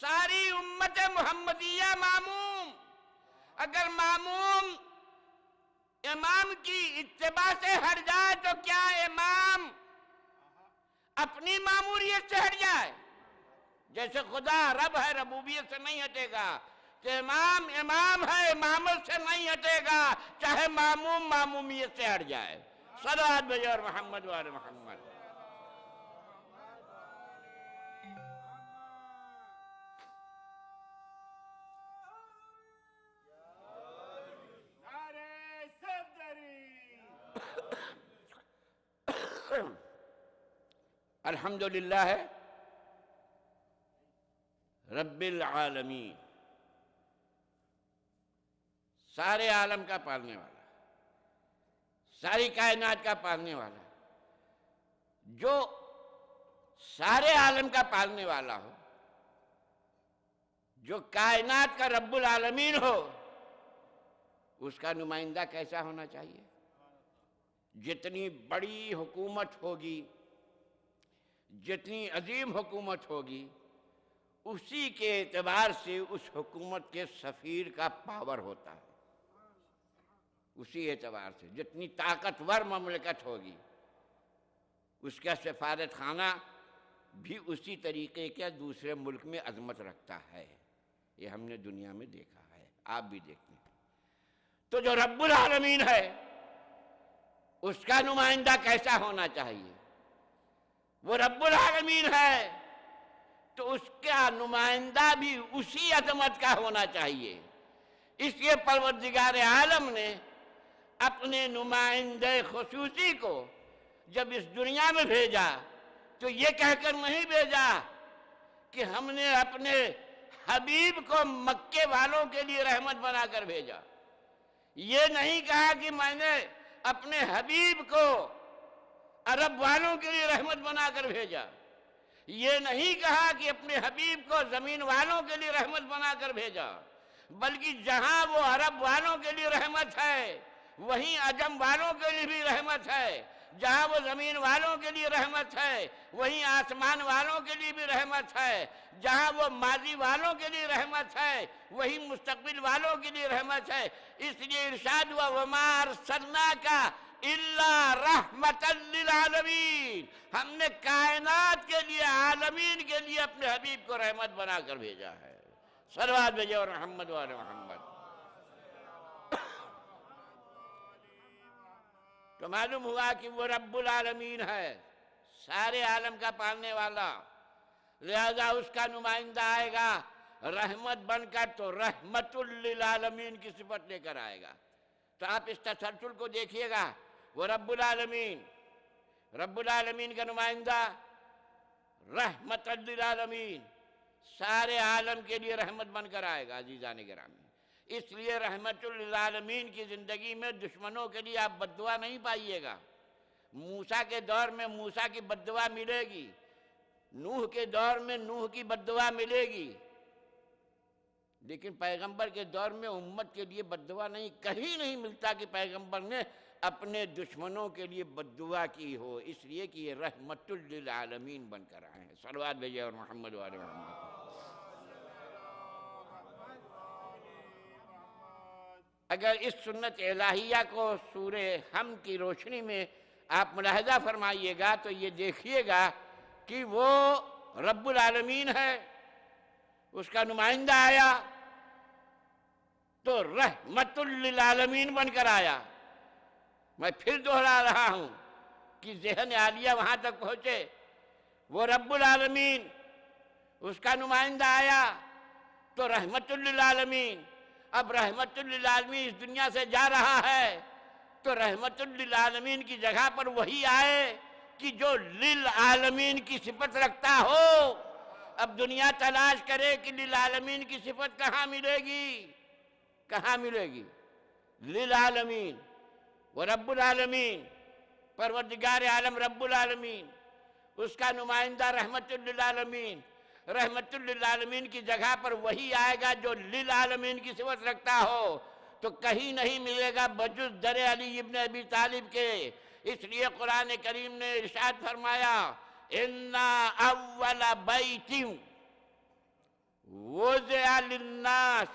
ساری امت محمدیہ ماموم۔ اگر ماموم امام کی اتباع سے ہٹ جائے تو کیا امام اپنی ماموریت سے ہٹ جائے؟ جیسے خدا رب ہے، ربوبیت سے نہیں ہٹے گا، تو امام امام ہے، امامت سے نہیں ہٹے گا، چاہے ماموم مامومیت سے ہٹ جائے۔ صلوات بجائے اور محمد و آل محمد۔ الحمدللہ رب العالمین، سارے عالم کا پالنے والا، ساری کائنات کا پالنے والا۔ جو سارے عالم کا پالنے والا ہو، جو کائنات کا رب العالمین ہو، اس کا نمائندہ کیسا ہونا چاہیے؟ جتنی بڑی حکومت ہوگی، جتنی عظیم حکومت ہوگی، اسی کے اعتبار سے اس حکومت کے سفیر کا پاور ہوتا ہے۔ اسی اعتبار سے جتنی طاقتور مملکت ہوگی، اس کا سفارت خانہ بھی اسی طریقے کا دوسرے ملک میں عظمت رکھتا ہے۔ یہ ہم نے دنیا میں دیکھا ہے، آپ بھی دیکھتے ہیں۔ تو جو رب العالمین ہے، اس کا نمائندہ کیسا ہونا چاہیے؟ وہ رب العالمین ہے تو اس کا نمائندہ بھی اسی عظمت کا ہونا چاہیے۔ اس لیے پروردگار عالم نے اپنے نمائندہ خصوصی کو جب اس دنیا میں بھیجا تو یہ کہہ کر نہیں بھیجا کہ ہم نے اپنے حبیب کو مکے والوں کے لیے رحمت بنا کر بھیجا۔ یہ نہیں کہا کہ میں نے اپنے حبیب کو عرب والوں کے لیے رحمت بنا کر بھیجا۔ یہ نہیں کہا کہ اپنے حبیب کو زمین والوں کے لیے رحمت بنا کر بھیجا، بلکہ جہاں وہ عرب والوں کے لیے رحمت ہے وہیں عجم والوں کے لیے بھی رحمت ہے، جہاں وہ زمین والوں کے لیے رحمت ہے وہیں آسمان والوں کے لیے بھی رحمت ہے، جہاں وہ ماضی والوں کے لیے رحمت ہے وہیں مستقبل والوں کے لیے رحمت ہے۔ اس لیے ارشاد ہوا وَمَا أَرْسَلْنَاكَ إِلَّا رَحْمَةً لِّلْعَالَمِينَ، ہم نے کائنات کے لیے، عالمین کے لیے اپنے حبیب کو رحمت بنا کر بھیجا ہے۔ صلوات بھیجے اور محمد و آل محمد۔ تو معلوم ہوا کہ وہ رب العالمین ہے، سارے عالم کا پالنے والا، لہذا اس کا نمائندہ آئے گا رحمت بن کر تو رحمت للعالمین کی صفت لے کر آئے گا۔ تو آپ اس تسلسل کو دیکھیے گا، وہ رب العالمین، رب العالمین کا نمائندہ رحمت للعالمین، سارے عالم کے لیے رحمت بن کر آئے گا۔ عزیزان گرامی، اس لیے رحمت للعالمین کی زندگی میں دشمنوں کے لیے آپ بد دعا نہیں پائیے گا۔ موسیٰ کے دور میں موسیٰ کی بد دعا ملے گی، نوح کے دور میں نوح کی بد دعا ملے گی، لیکن پیغمبر کے دور میں امت کے لیے بد دعا نہیں، کہیں نہیں ملتا کہ پیغمبر نے اپنے دشمنوں کے لیے بد دعا کی ہو، اس لیے کہ یہ رحمت للعالمین بن کر آئے ہیں۔ صلوات بھیجئے اور محمد و آل محمد۔ اگر اس سنت الہیہ کو سورہ حمد کی روشنی میں آپ ملاحظہ فرمائیے گا تو یہ دیکھیے گا کہ وہ رب العالمین ہے، اس کا نمائندہ آیا تو رحمت للعالمین بن کر آیا۔ میں پھر دوہرا رہا ہوں کہ ذہن عالیہ وہاں تک پہنچے، وہ رب العالمین، اس کا نمائندہ آیا تو رحمت للعالمین۔ اب رحمت للعالمین اس دنیا سے جا رہا ہے تو رحمت للعالمین کی جگہ پر وہی آئے کہ جو للعالمین کی صفت رکھتا ہو۔ اب دنیا تلاش کرے کہ للعالمین کی صفت کہاں ملے گی، کہاں ملے گی؟ للعالمین، وہ رب العالمین، پروردگار عالم رب العالمین، اس کا نمائندہ رحمت للعالمین۔ رحمت للعالمین کی جگہ پر وہی آئے گا جو للعالمین کی صفت رکھتا ہو، تو کہیں نہیں ملے گا بجز در علی ابن ابی طالب کے۔ اس لیے قرآن کریم نے ارشاد فرمایا اِنَّا أَوَّلَ بَيْتٍ وُضِعَ لِلنَّاسِ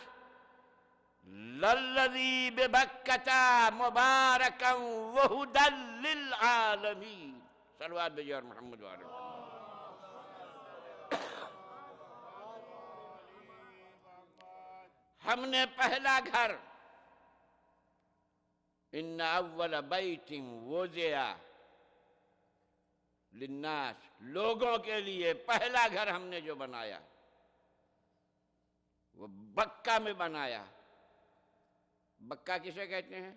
لَلَّذِي بِبَكَّةَ مُبَارَكًا وَهُدًى لِلْعَالَمِينَ۔ صلوات بھیجئے اور محمد و آل محمد۔ ہم نے پہلا گھر ان اول بیت وضع للناس، لوگوں کے لیے پہلا گھر ہم نے جو بنایا وہ بکہ میں بنایا۔ بکہ کسے کہتے ہیں؟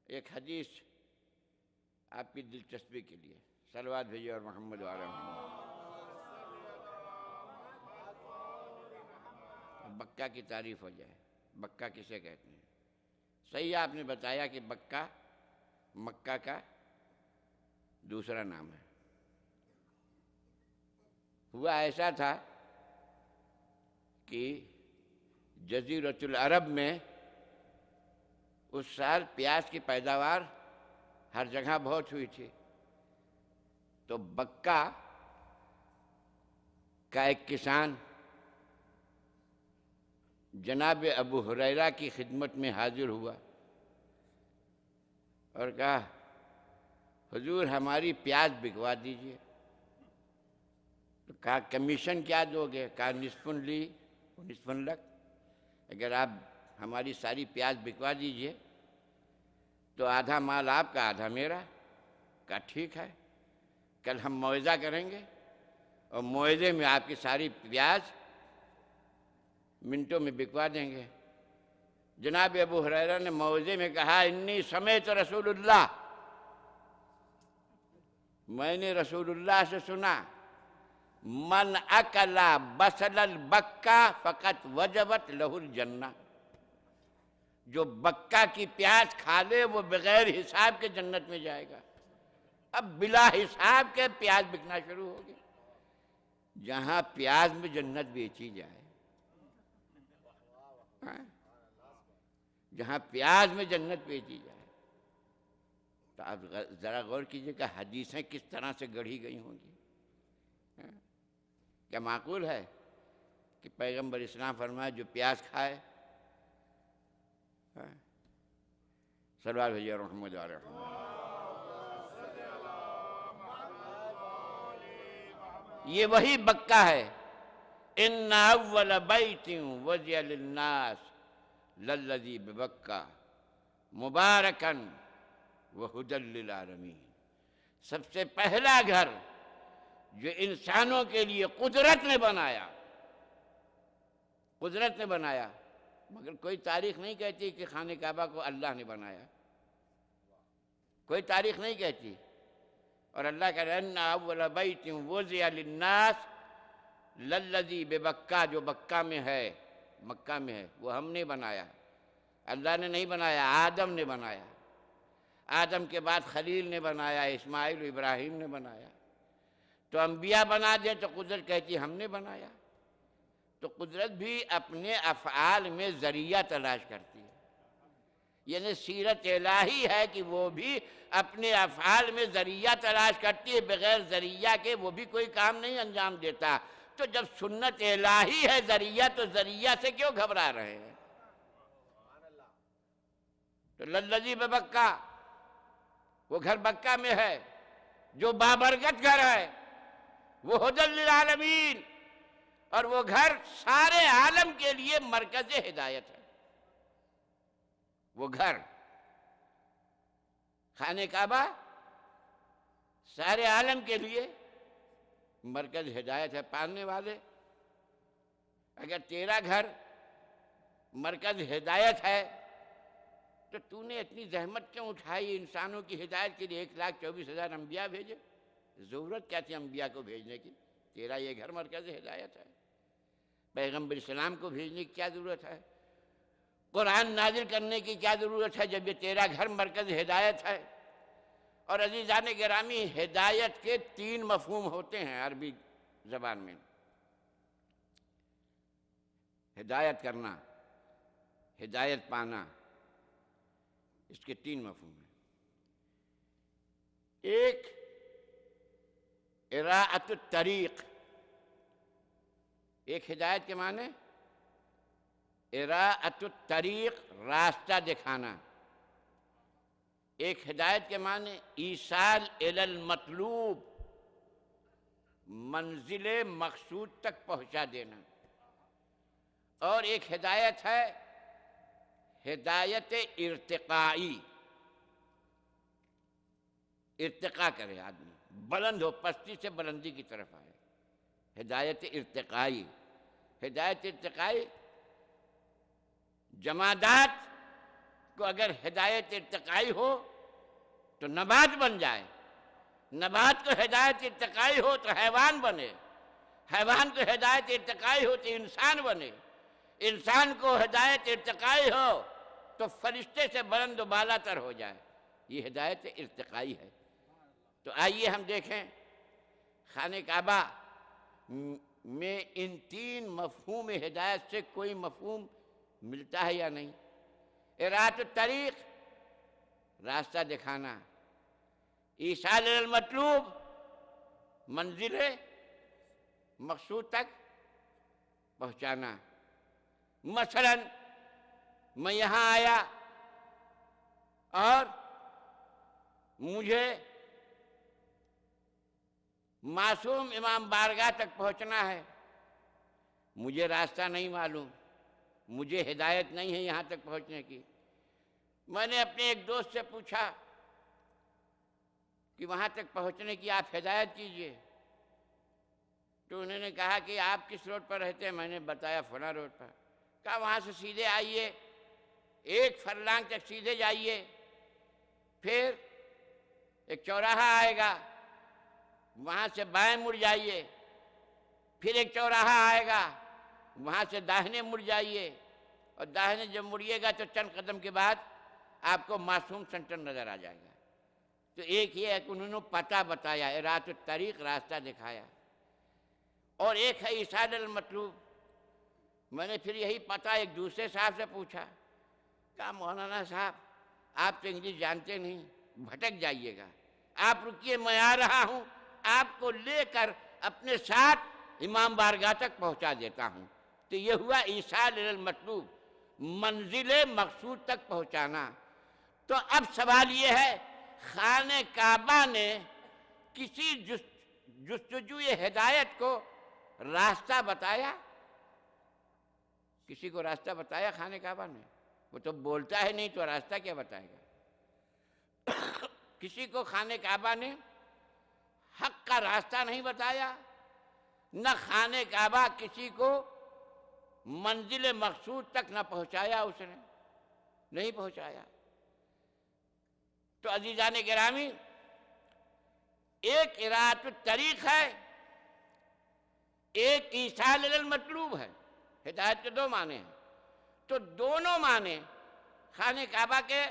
ایک حدیث آپ کی دلچسپی کے لیے، صلوات بھیجئے اور محمد و آل محمد۔ بکہ کی تعریف ہو جائے، بکہ کسے کہتے ہیں؟ صحیح آپ نے بتایا کہ بکہ مکہ کا دوسرا نام ہے۔ ہوا ایسا تھا کہ جزیرۃ العرب میں اس سال پیاز کی پیداوار ہر جگہ بہت ہوئی تھی، تو بکہ کا ایک کسان جناب ابو ہریرہ کی خدمت میں حاضر ہوا اور کہا حضور ہماری پیاز بکوا دیجئے۔ تو کہا کمیشن کیا دو گے؟ کہا نصف لی نصف لک، اگر آپ ہماری ساری پیاز بکوا دیجئے تو آدھا مال آپ کا آدھا میرا۔ کہا ٹھیک ہے، کل ہم موعظہ کریں گے اور موعظے میں آپ کی ساری پیاز منٹوں میں بکوا دیں گے۔ جناب ابو ہریرہ نے موعظے میں کہا انی سمعت رسول اللہ، میں نے رسول اللہ سے سنا من اکل بصل البکہ فقط وجبت لہ الجنہ، جو بکہ کی پیاز کھا لے وہ بغیر حساب کے جنت میں جائے گا۔ اب بلا حساب کے پیاز بکنا شروع ہو گئی۔ جہاں پیاز میں جنت بیچی جائے، جہاں پیاز میں جنت بیچی جائے، تو آپ ذرا غور کیجئے کہ حدیثیں کس طرح سے گڑھی گئی ہوں گی۔ کیا معقول ہے کہ پیغمبر اسلام فرمائے جو پیاز کھائے؟ صلوات بھیجئے اور محمد و آل محمد۔ یہ وہی بکہ ہے ان اول بیت وضع للناس للذی ببکہ مبارکا وہدی للعالمین۔ سب سے پہلا گھر جو انسانوں کے لیے قدرت نے بنایا، قدرت نے بنایا، مگر کوئی تاریخ نہیں کہتی کہ خانہ کعبہ کو اللہ نے بنایا، کوئی تاریخ نہیں کہتی۔ اور اللہ کہہ رہا ہے ان اول بیت وضع للناس للذی ببکہ، جو بکہ میں ہے، مکہ میں ہے، وہ ہم نے بنایا، اللہ نے نہیں بنایا، آدم نے بنایا۔ آدم کے بعد خلیل نے بنایا، اسماعیل و ابراہیم نے بنایا۔ تو انبیاء بنا دیں تو قدرت کہتی ہم نے بنایا۔ تو تو قدرت بھی اپنے افعال میں ذریعہ تلاش کرتی ہے، یعنی سیرت الہی ہے کہ وہ بھی اپنے افعال میں ذریعہ تلاش کرتی ہے، بغیر ذریعہ کے وہ بھی کوئی کام نہیں انجام دیتا۔ تو جب سنت الہی ہے ذریعہ، تو ذریعہ سے کیوں گھبرا رہے ہیں؟ تو للذی ببکہ، وہ گھر بکہ میں ہے جو بابرکت گھر ہے، وہ ھدی للعالمین، اور وہ گھر سارے عالم کے لیے مرکز ہدایت ہے۔ وہ گھر خانہ کعبہ سارے عالم کے لیے مرکز ہدایت ہے۔ پالنے والے، اگر تیرا گھر مرکز ہدایت ہے تو نے اتنی زحمت کیوں اٹھائی انسانوں کی ہدایت کے لیے؟ 1,24,000 انبیاء بھیجے، ضرورت کیا تھی انبیاء کو بھیجنے کی؟ تیرا یہ گھر مرکز ہدایت ہے۔ پیغمبر اسلام کو بھیجنے کی کیا ضرورت ہے؟ قرآن نازل کرنے کی کیا ضرورت ہے جب یہ تیرا گھر مرکز ہدایت ہے؟ اور عزیزان گرامی، ہدایت کے 3 مفہوم ہوتے ہیں عربی زبان میں۔ ہدایت کرنا، ہدایت پانا، اس کے 3 مفہوم ہیں۔ ایک اراءۃ الطریق، ایک ہدایت کے معنی اراءۃ الطریق، راستہ دکھانا۔ ایک ہدایت کے معنی ایصال الی المطلوب، منزل مقصود تک پہنچا دینا۔ اور ایک ہدایت ہے ہدایت ارتقائی، ارتقا کرے آدمی، بلند ہو، پستی سے بلندی کی طرف آئے، ہدایت ارتقائی۔ ہدایت ارتقائی جمادات کو اگر ہدایت ارتقائی ہو تو نبات بن جائے، نبات کو ہدایت ارتقائی ہو تو حیوان بنے، حیوان کو ہدایت ارتقائی ہو تو انسان بنے، انسان کو ہدایت ارتقائی ہو تو فرشتے سے بلند و بالا تر ہو جائے۔ یہ ہدایت ارتقائی ہے۔ تو آئیے ہم دیکھیں خانہ کعبہ میں ان 3 مفہوم ہدایت سے کوئی مفہوم ملتا ہے یا نہیں؟ اراءۃ الطریق، راستہ دکھانا، ایصال الی المطلوب، منزل مقصود تک پہنچانا۔ مثلا میں یہاں آیا اور مجھے معصوم امام بارگاہ تک پہنچنا ہے، مجھے راستہ نہیں معلوم، مجھے ہدایت نہیں ہے یہاں تک پہنچنے کی۔ میں نے اپنے ایک دوست سے پوچھا کہ وہاں تک پہنچنے کی آپ ہدایت کیجئے، تو انہوں نے کہا کہ آپ کس روڈ پر رہتے ہیں؟ میں نے بتایا فلاں روڈ پر۔ کہا وہاں سے سیدھے آئیے، 1 فرلانگ تک سیدھے جائیے، پھر ایک چوراہا آئے گا، وہاں سے بائیں مڑ جائیے، پھر ایک چوراہا آئے گا، وہاں سے داہنے مڑ جائیے، اور داہنے جب مڑیے گا تو چند قدم کے بعد آپ کو معصوم سینٹر نظر آ جائے گا۔ تو ایک یہ ہے کہ انہوں نے پتہ بتایا، اراءۃ الطریق، راستہ دکھایا، اور ایک ہے ایصال الی المطلوب۔ میں نے پھر یہی پتہ ایک دوسرے صاحب سے پوچھا، کہا مولانا صاحب آپ تو انگلش جانتے نہیں، بھٹک جائیے گا، آپ رکیے، میں آ رہا ہوں، آپ کو لے کر اپنے ساتھ امام بارگاہ تک پہنچا دیتا ہوں۔ تو یہ ہوا ایصال الی المطلوب، منزل مقصود تک پہنچانا۔ تو اب سوال یہ ہے، خانہ کعبہ نے کسی جستجو ہدایت کو راستہ بتایا؟ کسی کو راستہ بتایا خانہ کعبہ نے؟ وہ تو بولتا ہے نہیں تو راستہ کیا بتائے گا؟ کسی کو خانہ کعبہ نے حق کا راستہ نہیں بتایا، نہ خانہ کعبہ کسی کو منزل مقصود تک نہ پہنچایا، اس نے نہیں پہنچایا۔ تو عزیزان گرامی، ایک اراءۃ الطریق ہے، ایک ایصال الی المطلوب ہے۔ ہدایت کے 2 معنی ہیں، تو دونوں معنی خانہ کعبہ کے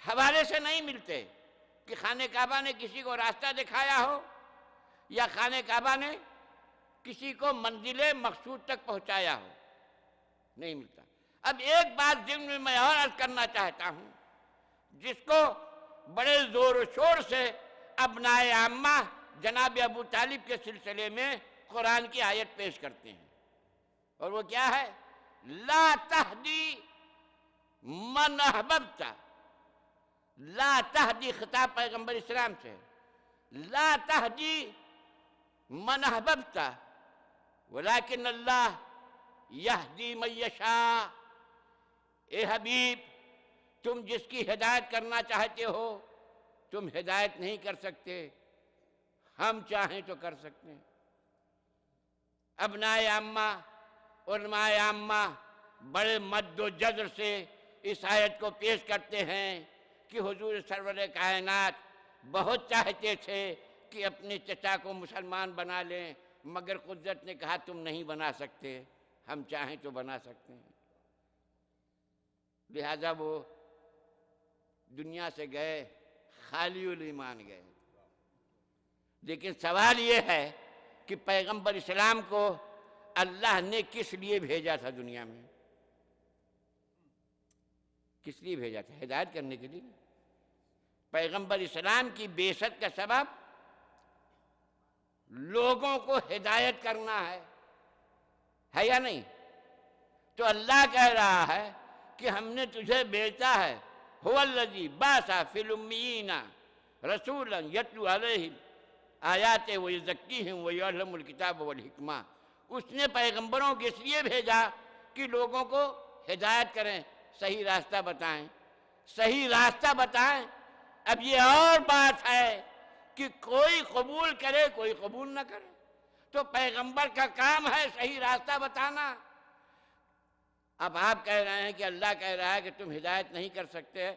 حوالے سے نہیں ملتے کہ خانہ کعبہ نے کسی کو راستہ دکھایا ہو، یا خانہ کعبہ نے کسی کو منزل مقصود تک پہنچایا ہو، نہیں ملتا۔ اب ایک بات ضمن میں اور عرض کرنا چاہتا ہوں، جس کو بڑے زور و شور سے ابنائے عامہ جناب ابو طالب کے سلسلے میں قرآن کی آیت پیش کرتے ہیں، اور وہ کیا ہے؟ لا تہدی من احببت، لا تہدی خطاب پیغمبر اسلام سے، لا تہدی من احببت ولیکن اللہ یہدی من یشاء۔ اے حبیب، تم جس کی ہدایت کرنا چاہتے ہو تم ہدایت نہیں کر سکتے، ہم چاہیں تو کر سکتے ہیں۔ ابنائے عامہ، علماء عامہ بڑے مد و جزر سے اس آیت کو پیش کرتے ہیں کہ حضور سرور کائنات بہت چاہتے تھے کہ اپنے چچا کو مسلمان بنا لیں، مگر قدرت نے کہا تم نہیں بنا سکتے، ہم چاہیں تو بنا سکتے ہیں۔ لہذا وہ دنیا سے گئے، خالی الایمان گئے۔ لیکن سوال یہ ہے کہ پیغمبر اسلام کو اللہ نے کس لیے بھیجا تھا دنیا میں؟ کس لیے بھیجا تھا؟ ہدایت کرنے کے لیے۔ پیغمبر اسلام کی بعثت کا سبب لوگوں کو ہدایت کرنا ہے یا نہیں؟ تو اللہ کہہ رہا ہے کہ ہم نے تجھے بھیجا ہے، هو الذی بعث فی الامیین رسولا یتلو علیہم آیاتہ ویزکیہم ویعلمہم الکتاب والحکمہ۔ اس نے پیغمبروں کو اس لیے بھیجا کہ لوگوں کو ہدایت کریں، صحیح راستہ بتائیں، صحیح راستہ بتائیں۔ اب یہ اور بات ہے کہ کوئی قبول کرے کوئی قبول نہ کرے، تو پیغمبر کا کام ہے صحیح راستہ بتانا۔ اب آپ کہہ رہے ہیں کہ اللہ کہہ رہا ہے کہ تم ہدایت نہیں کر سکتے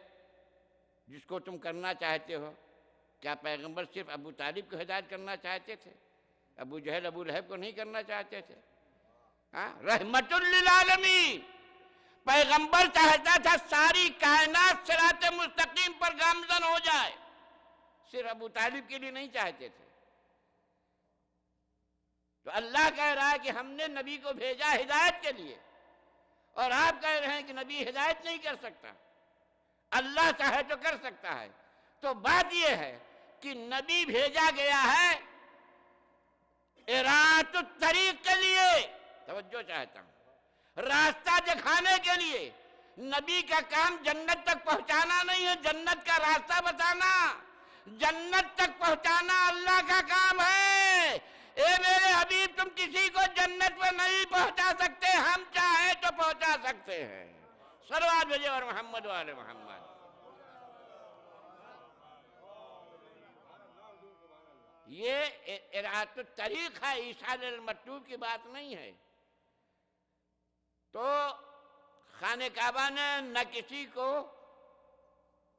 جس کو تم کرنا چاہتے ہو۔ کیا پیغمبر صرف ابو طالب کو ہدایت کرنا چاہتے تھے؟ ابو جہل ابو لہب کو نہیں کرنا چاہتے تھے؟ رحمت للعالمین، پیغمبر چاہتا تھا ساری کائنات صراط مستقیم پر گامزن ہو جائے، صرف ابو طالب کے لیے نہیں چاہتے تھے۔ تو اللہ کہہ رہا ہے کہ ہم نے نبی کو بھیجا ہدایت کے لیے، اور آپ کہہ رہے ہیں کہ نبی ہدایت نہیں کر سکتا، اللہ چاہے تو کر سکتا ہے۔ تو بات یہ ہے کہ نبی بھیجا گیا ہے اراۃ الطریق کے لیے، توجہ چاہتا ہوں، راستہ دکھانے کے لیے۔ نبی کا کام جنت تک پہنچانا نہیں ہے، جنت کا راستہ بتانا، جنت تک پہنچانا اللہ کا کام ہے۔ اے میرے حبیب، تم کسی کو جنت پر نہیں پہنچا سکتے، ہم چاہیں تو پہنچا سکتے ہیں۔ صلوات بھیجے اور محمد وآل محمد۔ یہ اراۃ الطریق ہے، ایصال المطلوب کی بات نہیں ہے۔ تو خانہ کعبہ نے نہ کسی کو،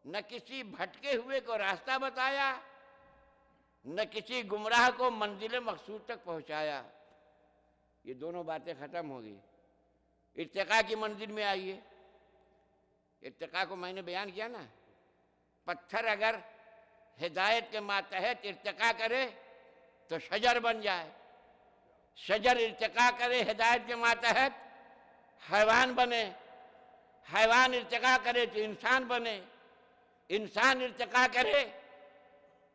نہ کسی بھٹکے ہوئے کو راستہ بتایا، نہ کسی گمراہ کو منزل مقصود تک پہنچایا۔ یہ دونوں باتیں ختم ہو گئی۔ ارتقاء کی منزل میں آئیے، ارتقاء کو میں نے بیان کیا نا، پتھر اگر ہدایت کے ماتحت ارتقاء کرے تو شجر بن جائے، شجر ارتقاء کرے ہدایت کے ماتحت حیوان بنے، حیوان ارتقاء کرے تو انسان بنے، انسان ارتقاء کرے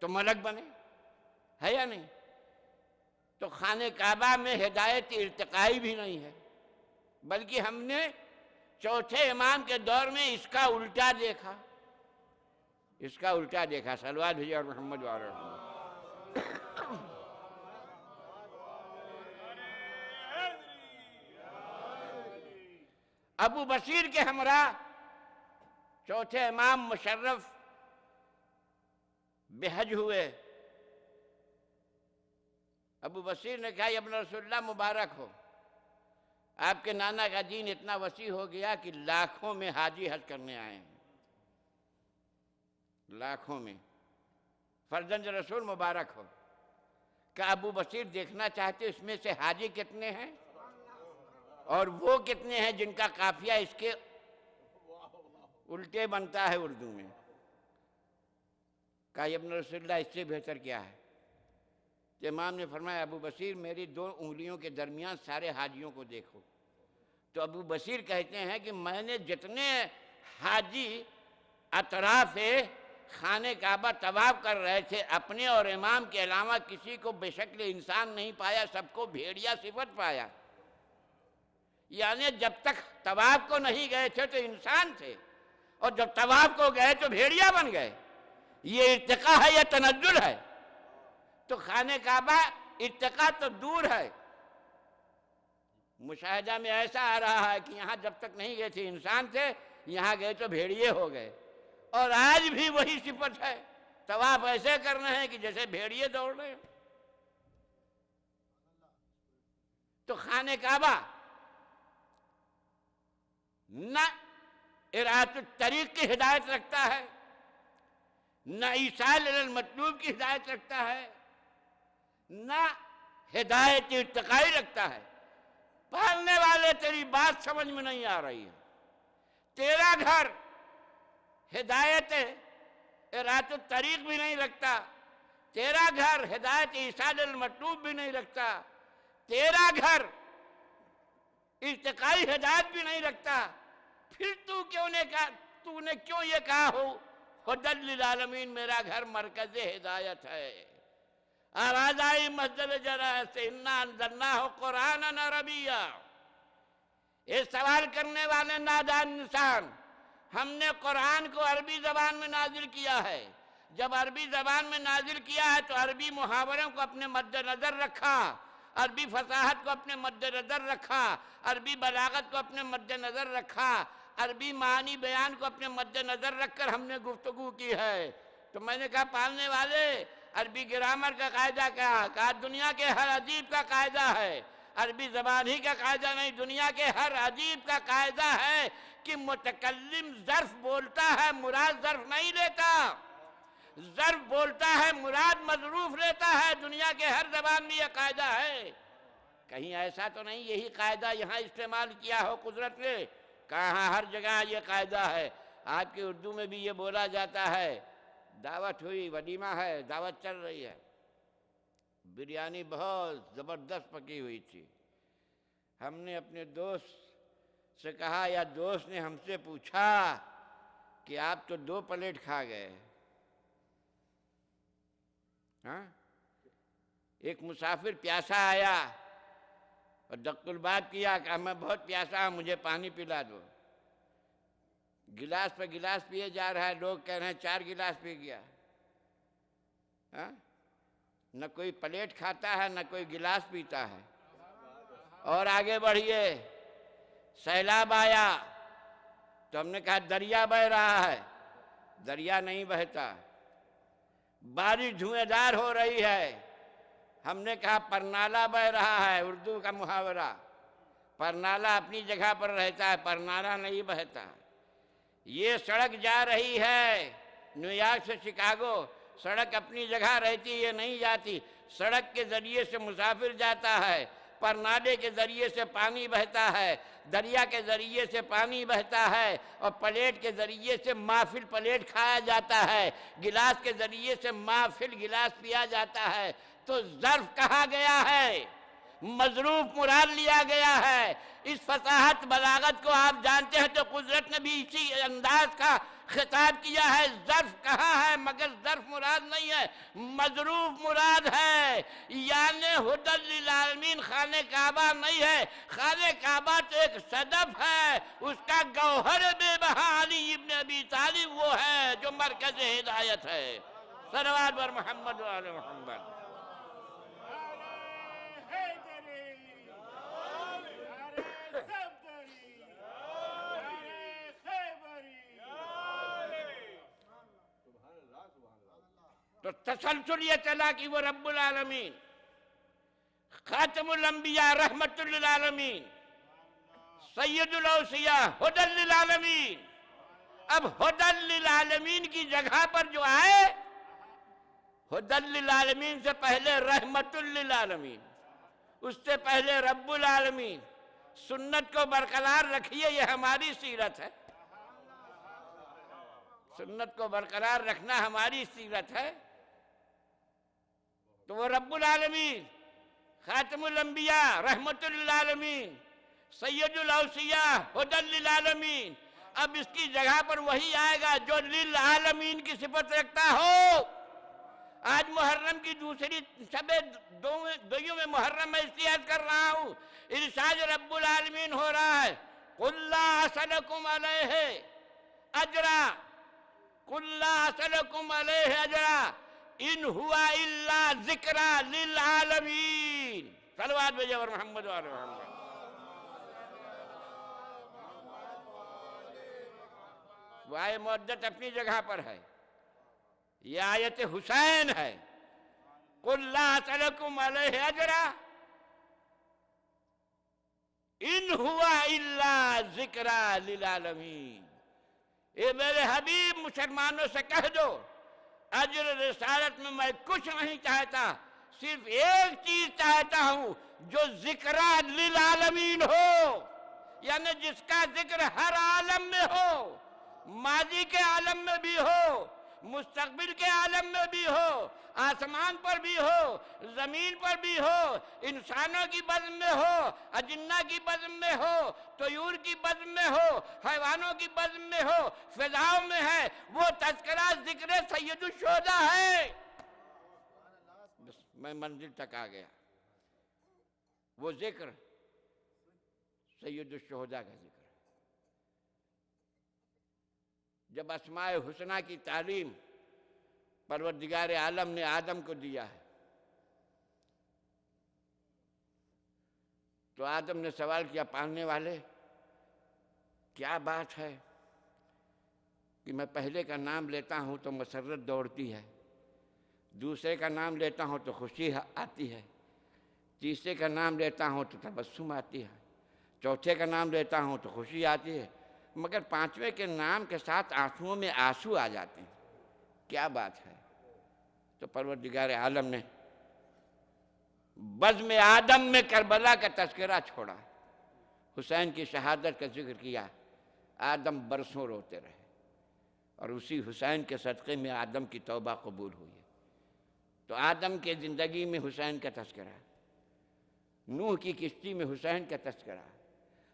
تو ملک بنے، ہے یا نہیں؟ تو خانہ کعبہ میں ہدایت ارتقائی بھی نہیں ہے، بلکہ ہم نے چوتھے امام کے دور میں اس کا الٹا دیکھا، اس کا الٹا دیکھا۔ صلوات بھیجے اور محمد وآل محمد۔ ابو بصیر کے ہمراہ چوتھے امام مشرف بحج ہوئے۔ ابو بصیر نے کہا، ابن رسول اللہ مبارک ہو، آپ کے نانا کا دین اتنا وسیع ہو گیا کہ لاکھوں میں حاجی حج کرنے آئے ہیں، لاکھوں میں۔ فرزند رسول مبارک ہو، کہ ابو بصیر دیکھنا چاہتے اس میں سے حاجی کتنے ہیں اور وہ کتنے ہیں جن کا قافیہ اس کے الٹے بنتا ہے اردو میں۔ کہا ابن رسول اللہ، اس سے بہتر کیا ہے؟ تو امام نے فرمایا ابو بصیر میری 2 انگلیوں کے درمیان سارے حاجیوں کو دیکھو. تو ابو بصیر کہتے ہیں کہ میں نے جتنے حاجی اطراف خانہ کعبہ طواف کر رہے تھے اپنے اور امام کے علاوہ کسی کو بے شکل انسان نہیں پایا، سب کو بھیڑیا صفت پایا. یعنی جب تک طواف کو نہیں گئے تھے تو انسان تھے، اور جب طواف کو گئے تو بھیڑیا بن گئے. یہ ارتقا ہے یا تنزل ہے؟ تو خانہ کعبہ ارتقا تو دور ہے. مشاہدہ میں ایسا آ رہا ہے کہ یہاں جب تک نہیں گئے تھے انسان تھے، یہاں گئے تو بھیڑیے ہو گئے. اور آج بھی وہی صفت ہے، طواف ایسے کرنا ہے کہ جیسے بھیڑیے دوڑ رہے ہیں. تو خانہ کعبہ نہ ارادۃ الطریق کی ہدایت رکھتا ہے، نہ ایصال الی المطلوب کی ہدایت رکھتا ہے، نہ ہدایت ارتقائی رکھتا ہے. پالنے والے تیری بات سمجھ میں نہیں آ رہی ہے. تیرا گھر ہدایت ارادۃ الطریق بھی نہیں رکھتا، تیرا گھر ہدایت ایصال المطلوب بھی نہیں رکھتا، تیرا گھر ارتقائی ہدایت بھی نہیں رکھتا. پھر تو نے کیوں یہ کہا ہو ہدی للعالمین میرا گھر مرکز ہدایت ہے؟ آواز آئی مسجد جرا سے انا انزلناہ قرآنا عربیا. یہ سوال کرنے والے نادان انسان، ہم نے قرآن کو عربی زبان میں نازل کیا ہے. جب عربی زبان میں نازل کیا ہے تو عربی محاوروں کو اپنے مد نظر رکھا، عربی فصاحت کو اپنے مد نظر رکھا، عربی بلاغت کو اپنے مد نظر رکھا، عربی معنی بیان کو اپنے مد نظر رکھ کر ہم نے گفتگو کی ہے. تو میں نے کہا پالنے والے عربی گرامر کا قاعدہ کہا دنیا کے ہر ادیب کا قاعدہ ہے. عربی زبان ہی کا قاعدہ نہیں، دنیا کے ہر ادیب کا قاعدہ ہے کہ متکلم ظرف بولتا ہے مراد ظرف نہیں لیتا، ظرف بولتا ہے مراد مظروف لیتا ہے. دنیا کے ہر زبان میں یہ قاعدہ ہے. کہیں ایسا تو نہیں یہی قاعدہ یہاں استعمال کیا ہو قدرت نے؟ کہاں ہر جگہ یہ قاعدہ ہے. آپ کی اردو میں بھی یہ بولا جاتا ہے. دعوت ہوئی، ولیمہ ہے، دعوت چل رہی ہے، بریانی بہت زبردست پکی ہوئی تھی. ہم نے اپنے دوست سے کہا یا دوست نے ہم سے پوچھا کہ آپ تو 2 پلیٹ کھا گئے. ہاں، ایک مسافر پیاسا آیا اور دق الباب کیا کہ میں بہت پیاسا ہوں، مجھے پانی پلا دو. گلاس پہ گلاس پیے جا رہا ہے، لوگ کہہ رہے ہیں 4 گلاس پی گیا. ہاں، نہ کوئی پلیٹ کھاتا ہے نہ کوئی گلاس پیتا ہے. اور آگے بڑھیے، سیلاب آیا تو ہم نے کہا دریا بہہ رہا ہے، دریا نہیں بہتا. بارش دھویں دار ہو رہی ہے، ہم نے کہا پرنالہ بہہ رہا ہے. اردو کا محاورہ، پرنالہ اپنی جگہ پر رہتا ہے، پرنالہ نہیں بہتا. یہ سڑک جا رہی ہے نیو یارک سے شکاگو، سڑک اپنی جگہ رہتی یہ نہیں جاتی. سڑک کے ذریعے سے مسافر جاتا ہے، پرنالے کے ذریعے سے پانی بہتا ہے، دریا کے ذریعے سے پانی بہتا ہے، اور پلیٹ کے ذریعے سے مافل پلیٹ کھایا جاتا ہے، گلاس کے ذریعے سے مافل گلاس پیا جاتا ہے. تو ظرف کہا گیا ہے، مظروف مراد لیا گیا ہے. اس فصاحت بلاغت کو آپ جانتے ہیں تو قدرت نے بھی اسی انداز کا خطاب کیا ہے. ظرف کہا ہے مگر ظرف مراد نہیں ہے، مظروف مراد ہے. یعنی ہدی للعالمین خانہ کعبہ نہیں ہے. خانہ کعبہ تو ایک صدف ہے، اس کا گوہر بے بہا علی ابن ابی طالب وہ ہے جو مرکز ہدایت ہے. صلوات بر محمد و آل محمد. تو تسلسل یہ چلا کہ وہ رب العالمین، خاتم الانبیاء، رحمت للعالمین، سید الاوصیاء، ہدی للعالمین. اب ہدی للعالمین کی جگہ پر جو آئے، ہدی للعالمین سے پہلے رحمت للعالمین، اس سے پہلے رب العالمین. سنت کو برقرار رکھیے، یہ ہماری سیرت ہے. سنت کو برقرار رکھنا ہماری سیرت ہے. تو وہ رب العالمین، خاتم الانبیاء، رحمت للعالمین، سید الاوصیاء، ہدی للعالمین، اب اس کی جگہ پر وہی آئے گا جو للعالمین کی صفت رکھتا ہو۔ آج محرم کی دوسری شب دویوں میں محرم میں استعداد کر رہا ہوں، ارشاد رب العالمین ہو رہا ہے، قُلْ لَا أَسْأَلُكُمْ عَلَيْهِ أَجْرًا، قُلْ لَا أَسْأَلُكُمْ عَلَيْهِ أَجْرًا إِنْ هُوَ إِلَّا ذِكْرًا لِلْعَالَمِينَ۔ صلوات بھیجے اور محمد و آل محمد۔ وہ آئے مودت اپنی جگہ پر ہے، یہ آیت حسین ہے، قُلْ لَا أَسْأَلُكُمْ عَلَيْهِ أَجْرًا إِنْ هُوَ إِلَّا ذِكْرًا لِلْعَالَمِينَ۔ اے میرے حبیب مسلمانوں سے کہہ دو، اجر رسالت میں میں کچھ نہیں چاہتا، صرف ایک چیز چاہتا ہوں جو ذکرہ للعالمین ہو، یعنی جس کا ذکر ہر عالم میں ہو، ماضی کے عالم میں بھی ہو، مستقبل کے عالم میں بھی ہو، آسمان پر بھی ہو، زمین پر بھی ہو، انسانوں کی بزم میں ہو، اجنہ کی بزم میں ہو، طیور کی بزم میں ہو، حیوانوں کی بزم میں ہو، فضاؤں میں ہے، وہ تذکرہ ذکر سید الشہداء ہے۔ بس میں منزل تک آ گیا، وہ ذکر سید الشہداء کا ذکر ہے۔ جب اسماء حسنہ کی تعلیم پروردگار عالم نے آدم کو دیا ہے تو آدم نے سوال کیا، پالنے والے کیا بات ہے کہ میں پہلے کا نام لیتا ہوں تو مسرت دوڑتی ہے، دوسرے کا نام لیتا ہوں تو خوشی آتی ہے، تیسرے کا نام لیتا ہوں تو تبسم آتی ہے، چوتھے کا نام لیتا ہوں تو خوشی آتی ہے، مگر پانچویں کے نام کے ساتھ آنسوؤں میں آنسو آ جاتے ہیں، کیا بات ہے؟ تو پروردگار عالم نے بزم آدم میں کربلا کا تذکرہ چھوڑا، حسین کی شہادت کا ذکر کیا، آدم برسوں روتے رہے، اور اسی حسین کے صدقے میں آدم کی توبہ قبول ہوئی۔ تو آدم کے زندگی میں حسین کا تذکرہ، نوح کی کشتی میں حسین کا تذکرہ،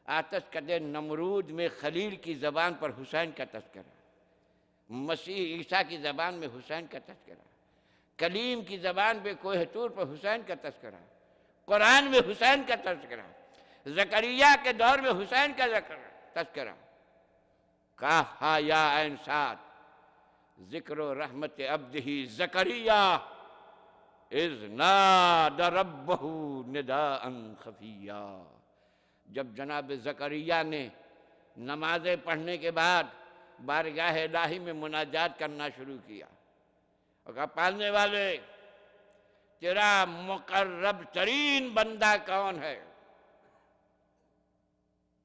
آتش کدے نمرود میں خلیل کی زبان پر حسین کا تذکرہ، مسیح عیسیٰ کی زبان میں حسین کا تذکرہ، کلیم کی زبان پہ کوہ طور پر حسین کا تذکرہ، قرآن میں حسین کا تذکرہ، زکریا کے دور میں حسین کا تذکرہ، کاف ہا یا عین صاد، ذکر و رحمت عبدہ زکریا اذ نادى ربہ نداء خفیا۔ جب جناب زکریا نے نمازیں پڑھنے کے بعد بارگاہ الہی میں مناجات کرنا شروع کیا اور کہا، پالنے والے تیرا مقرب ترین بندہ کون ہے؟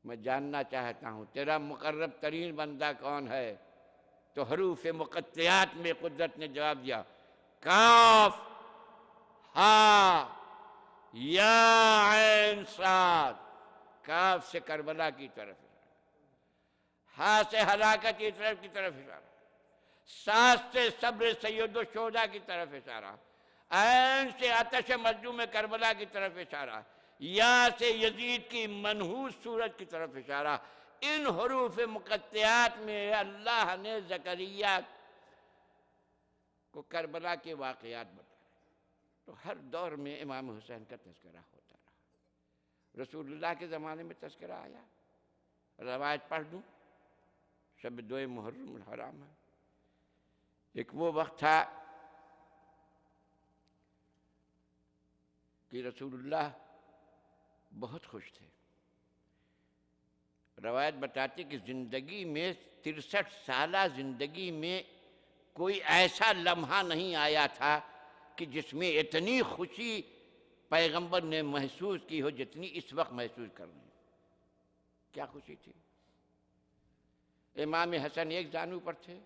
میں جاننا چاہتا ہوں تیرا مقرب ترین بندہ کون ہے؟ تو حروف مقطعات میں قدرت نے جواب دیا، کاف ہا یا عین صاد، کاف سے کربلا کی طرف اشارہ، ہا سے ہلاکت کی طرف اشارہ، صاد سے صبر سید الشہداء کی طرف اشارہ، عین سے آتش مظلوم کربلا کی طرف اشارہ، یا سے یزید کی منحوس صورت کی طرف اشارہ۔ ان حروف مقطعات میں اللہ نے زکریا کو کربلا کے واقعات بتائے۔ تو ہر دور میں امام حسین کا تذکرہ ہوتا رہا، رسول اللہ کے زمانے میں تذکرہ آیا۔ روایت پڑھ دوں، شب دوئے محرم الحرام ہے، ایک وہ وقت تھا کہ رسول اللہ بہت خوش تھے۔ روایت بتاتی کہ زندگی میں 63 سالہ زندگی میں کوئی ایسا لمحہ نہیں آیا تھا کہ جس میں اتنی خوشی پیغمبر نے محسوس کی ہو جتنی اس وقت محسوس کر رہے ہیں۔ کیا خوشی تھی! امام حسن ایک زانو پر تھے،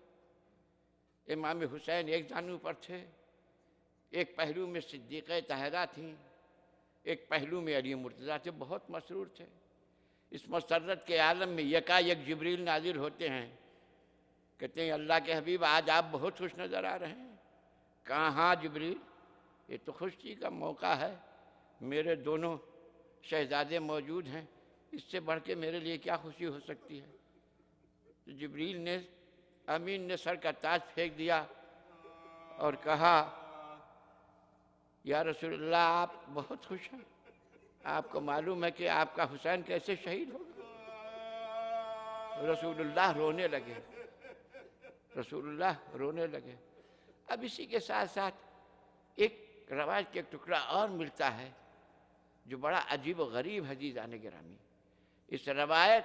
امام حسین ایک زانو پر تھے، ایک پہلو میں صدیقہ طاہرہ تھیں، ایک پہلو میں علی مرتضیٰ تھے، بہت مسرور تھے۔ اس مسرت کے عالم میں یکا یک جبریل نازل ہوتے ہیں، کہتے ہیں اللہ کے حبیب آج آپ بہت خوش نظر آ رہے ہیں۔ کہاں ہاں جبریل، یہ تو خوشی کا موقع ہے، میرے دونوں شہزادے موجود ہیں، اس سے بڑھ کے میرے لیے کیا خوشی ہو سکتی ہے؟ تو جبریل نے، امین نے سر کا تاج پھینک دیا اور کہا یا رسول اللہ آپ بہت خوش ہیں، آپ کو معلوم ہے کہ آپ کا حسین کیسے شہید ہوگا؟ رسول اللہ رونے لگے، رسول اللہ رونے لگے۔ اب اسی کے ساتھ ساتھ ایک روایت کے ایک ٹکڑا اور ملتا ہے جو بڑا عجیب و غریب، عزیزان گرامی۔ اس روایت،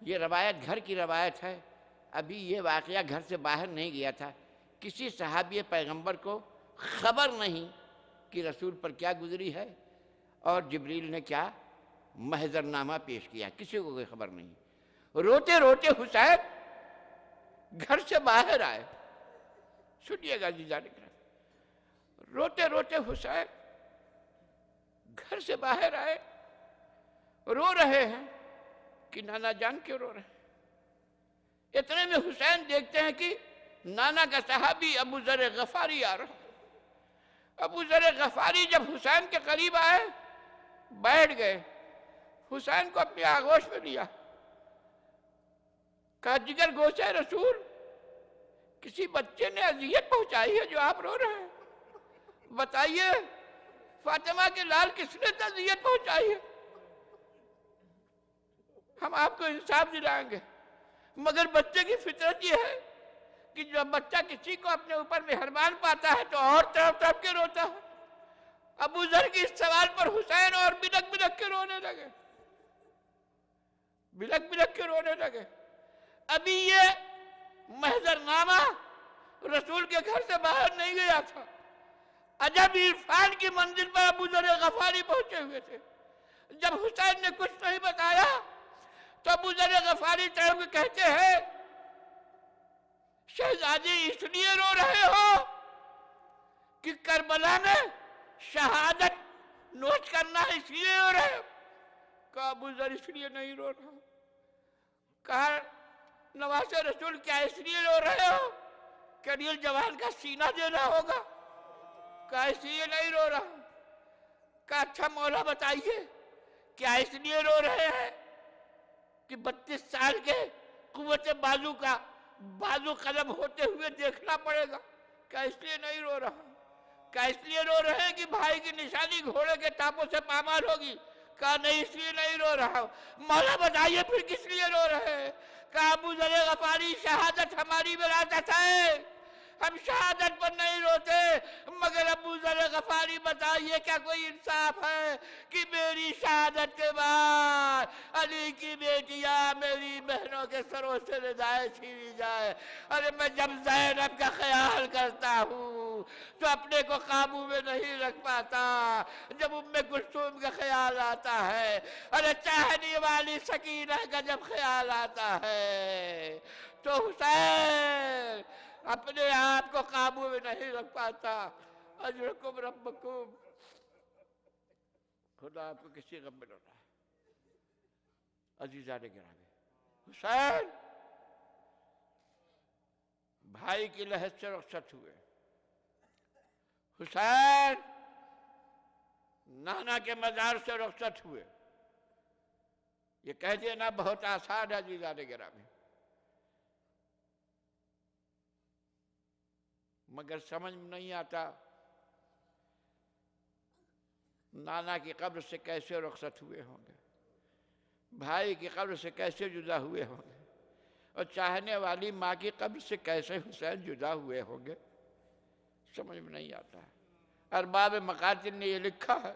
یہ روایت گھر کی روایت ہے، ابھی یہ واقعہ گھر سے باہر نہیں گیا تھا، کسی صحابی پیغمبر کو خبر نہیں کہ رسول پر کیا گزری ہے اور جبریل نے کیا محضر نامہ پیش کیا، کسی کو کوئی خبر نہیں۔ روتے روتے حسین گھر سے باہر آئے، سنیے گا عزیزان کرام، روتے روتے حسین گھر سے باہر آئے، رو رہے ہیں کہ نانا جان کیوں رو رہے ہیں؟ اتنے میں حسین دیکھتے ہیں کہ نانا کا صحابی ابو ذر غفاری آ رہا۔ ابو ذر غفاری جب حسین کے قریب آئے، بیٹھ گئے، حسین کو اپنی آغوش میں لیا، کہا جگر گوشہ رسول، کسی بچے نے اذیت پہنچائی ہے جو آپ رو رہے ہیں؟ بتائیے فاطمہ کے لال کس نے اذیت پہنچائی ہے؟ ہم آپ کو انصاف دلائیں گے، مگر بچے کی فطرت یہ ہے کہ جب بچہ کسی کو اپنے اوپر مہربان پاتا ہے تو اور طرف طرف کے روتا ہے۔ ابو ذر کے اس سوال پر حسین اور بلک بلک کے رونے لگے، بلک بلک کے رونے لگے۔ ابھی یہ محضر نامہ رسول کے گھر سے باہر نہیں گیا تھا، عجب عرفان کی منزل پر ابو ذر غفاری پہنچے ہوئے تھے۔ جب حسین نے کچھ نہیں بتایا تو ابو ذر غفاری طرف کے کہتے ہیں شہزادی اس لیے رو رہے ہو کہ کربلا میں شہادت نوش کرنا اس لیے رو رہے ہو؟ کہا ابو ذر اس لیے نہیں رو رہا۔ کہا نواز رسول کیا اس لیے رو رہے ہو کہ علیل جوان کا سینہ دینا ہوگا؟ کہا اس لیے نہیں رو رہا۔ کہا اچھا مولا بتائیے کیا اس لیے رو رہے ہیں کہ 32 سال کے قوت بازو کا بازو قلم ہوتے ہوئے دیکھنا پڑے گا؟ کیا اس لیے نہیں رو رہا؟ کیا اس لیے رو رہے ہیں کہ بھائی کی نشانی گھوڑے کے ٹاپوں سے پامال ہوگی؟ کہا نہیں اس لیے نہیں رو رہا۔ مولا بتائیے پھر کس لیے رو رہے ہیں؟ کہا ابو ذر غفاری شہادت ہماری وراثت ہے، ہم شہادت پر نہیں روتے، مگر ابو ذر غفاری بتائیے کیا کوئی انصاف ہے کہ میری شہادت کے بعد علی کی بیٹیاں میری بہنوں کے سروں سے ردائیں چھینی جائے؟ ارے میں جب زینب کا خیال کرتا ہوں تو اپنے کو قابو میں نہیں رکھ پاتا، جب ام کلثوم کا خیال آتا ہے، ارے چاہنے والی سکینہ کا جب خیال آتا ہے تو حسین اپنے آپ کو قابو میں نہیں رکھ پاتا۔ اجرکم ربکم، خدا آپ کو کسی غم میں ڈالا۔ عزیزان گرامی، حسین بھائی کی لحد سے رخصت ہوئے، حسین نانا کے مزار سے رخصت ہوئے۔ یہ کہہ دینا بہت آسان ہے عزیزان گرامی، مگر سمجھ میں نہیں آتا نانا کی قبر سے کیسے رخصت ہوئے ہوں گے، بھائی کی قبر سے کیسے جدا ہوئے ہوں گے، اور چاہنے والی ماں کی قبر سے کیسے حسین جدا ہوئے ہوں گے، سمجھ میں نہیں آتا ہے۔ ارباب مقاتل نے یہ لکھا ہے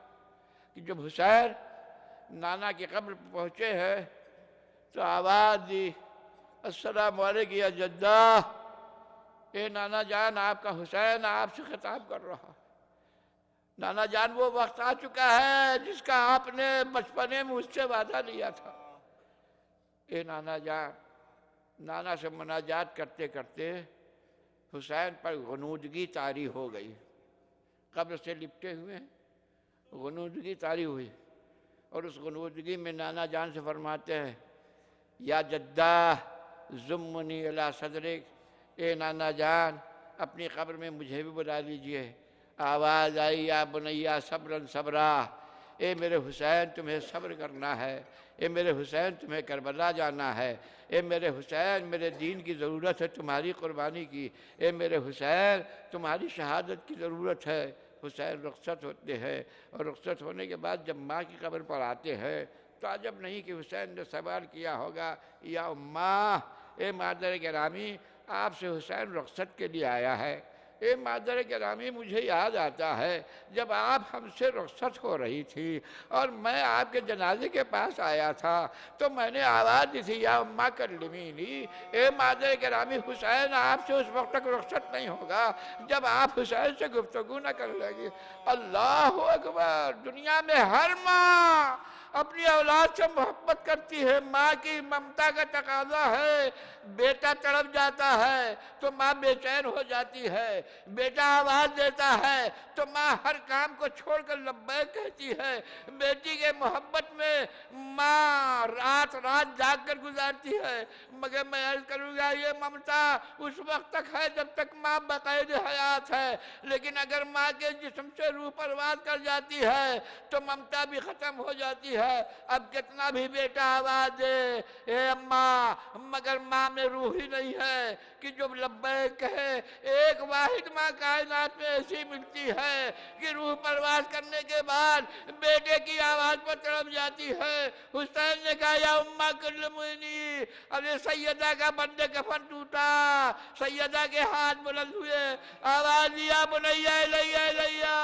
کہ جب حسین نانا کی قبر پر پہنچے ہیں تو آواز دی السلام علیکم یا جدہ، اے نانا جان آپ کا حسین آپ سے خطاب کر رہا۔ نانا جان وہ وقت آ چکا ہے جس کا آپ نے بچپنے میں مجھ سے وعدہ لیا تھا۔ اے نانا جان، نانا سے مناجات کرتے کرتے حسین پر غنودگی طاری ہو گئی، قبر سے لپٹے ہوئے غنودگی طاری ہوئی، اور اس غنودگی میں نانا جان سے فرماتے ہیں یا جدہ زمنی الی صدرک، اے نانا جان اپنی قبر میں مجھے بھی بلا لیجئے، آواز آئی یا بنیا صبرن صبرا، اے میرے حسین تمہیں صبر کرنا ہے، اے میرے حسین تمہیں کربلا جانا ہے، اے میرے حسین میرے دین کی ضرورت ہے تمہاری قربانی کی، اے میرے حسین تمہاری شہادت کی ضرورت ہے۔ حسین رخصت ہوتے ہیں، اور رخصت ہونے کے بعد جب ماں کی قبر پر آتے ہیں تو عجب نہیں کہ حسین نے سوال کیا ہوگا، یا اماں، اے مادر گرامی، آپ سے حسین رخصت کے لیے آیا ہے۔ اے مادر گرامی، مجھے یاد آتا ہے جب آپ ہم سے رخصت ہو رہی تھی اور میں آپ کے جنازے کے پاس آیا تھا تو میں نے آواز دی تھی، یا اماں کلمینی، اے مادر گرامی، حسین آپ سے اس وقت تک رخصت نہیں ہوگا جب آپ حسین سے گفتگو نہ کر لیں گی۔ اللہ اکبر! دنیا میں ہر ماں اپنی اولاد سے محبت کرتی ہے، ماں کی ممتا کا تقاضا ہے۔ بیٹا تڑپ جاتا ہے تو ماں بے چین ہو جاتی ہے، بیٹا آواز دیتا ہے تو ماں ہر کام کو چھوڑ کر لبیک کہتی ہے۔ بیٹی کے محبت میں ماں رات جاگ کر گزارتی ہے، مگر میں عرض کروں گا یہ ممتا اس وقت تک ہے جب تک ماں بقید حیات ہے، لیکن اگر ماں کے جسم سے روح پرواز کر جاتی ہے تو ممتا بھی ختم ہو جاتی ہے۔ اب کتنا بھی بیٹا آواز دے، اے اماں، مگر ماں میں روح ہی نہیں ہے کہ جو لبیک کہے۔ ایک واحد ماں کائنات میں ایسی ملتی ہے کہ روح پرواز کرنے کے بعد بیٹے کی آواز پر تڑپ جاتی ہے۔ حسین نے کہا، یا اماں کلمینی۔ اب یہ سیدہ کا بند کفن ٹوٹا، سیدہ کے ہاتھ بلند ہوئے، آواز دیا، بنیا الیہ الیہ،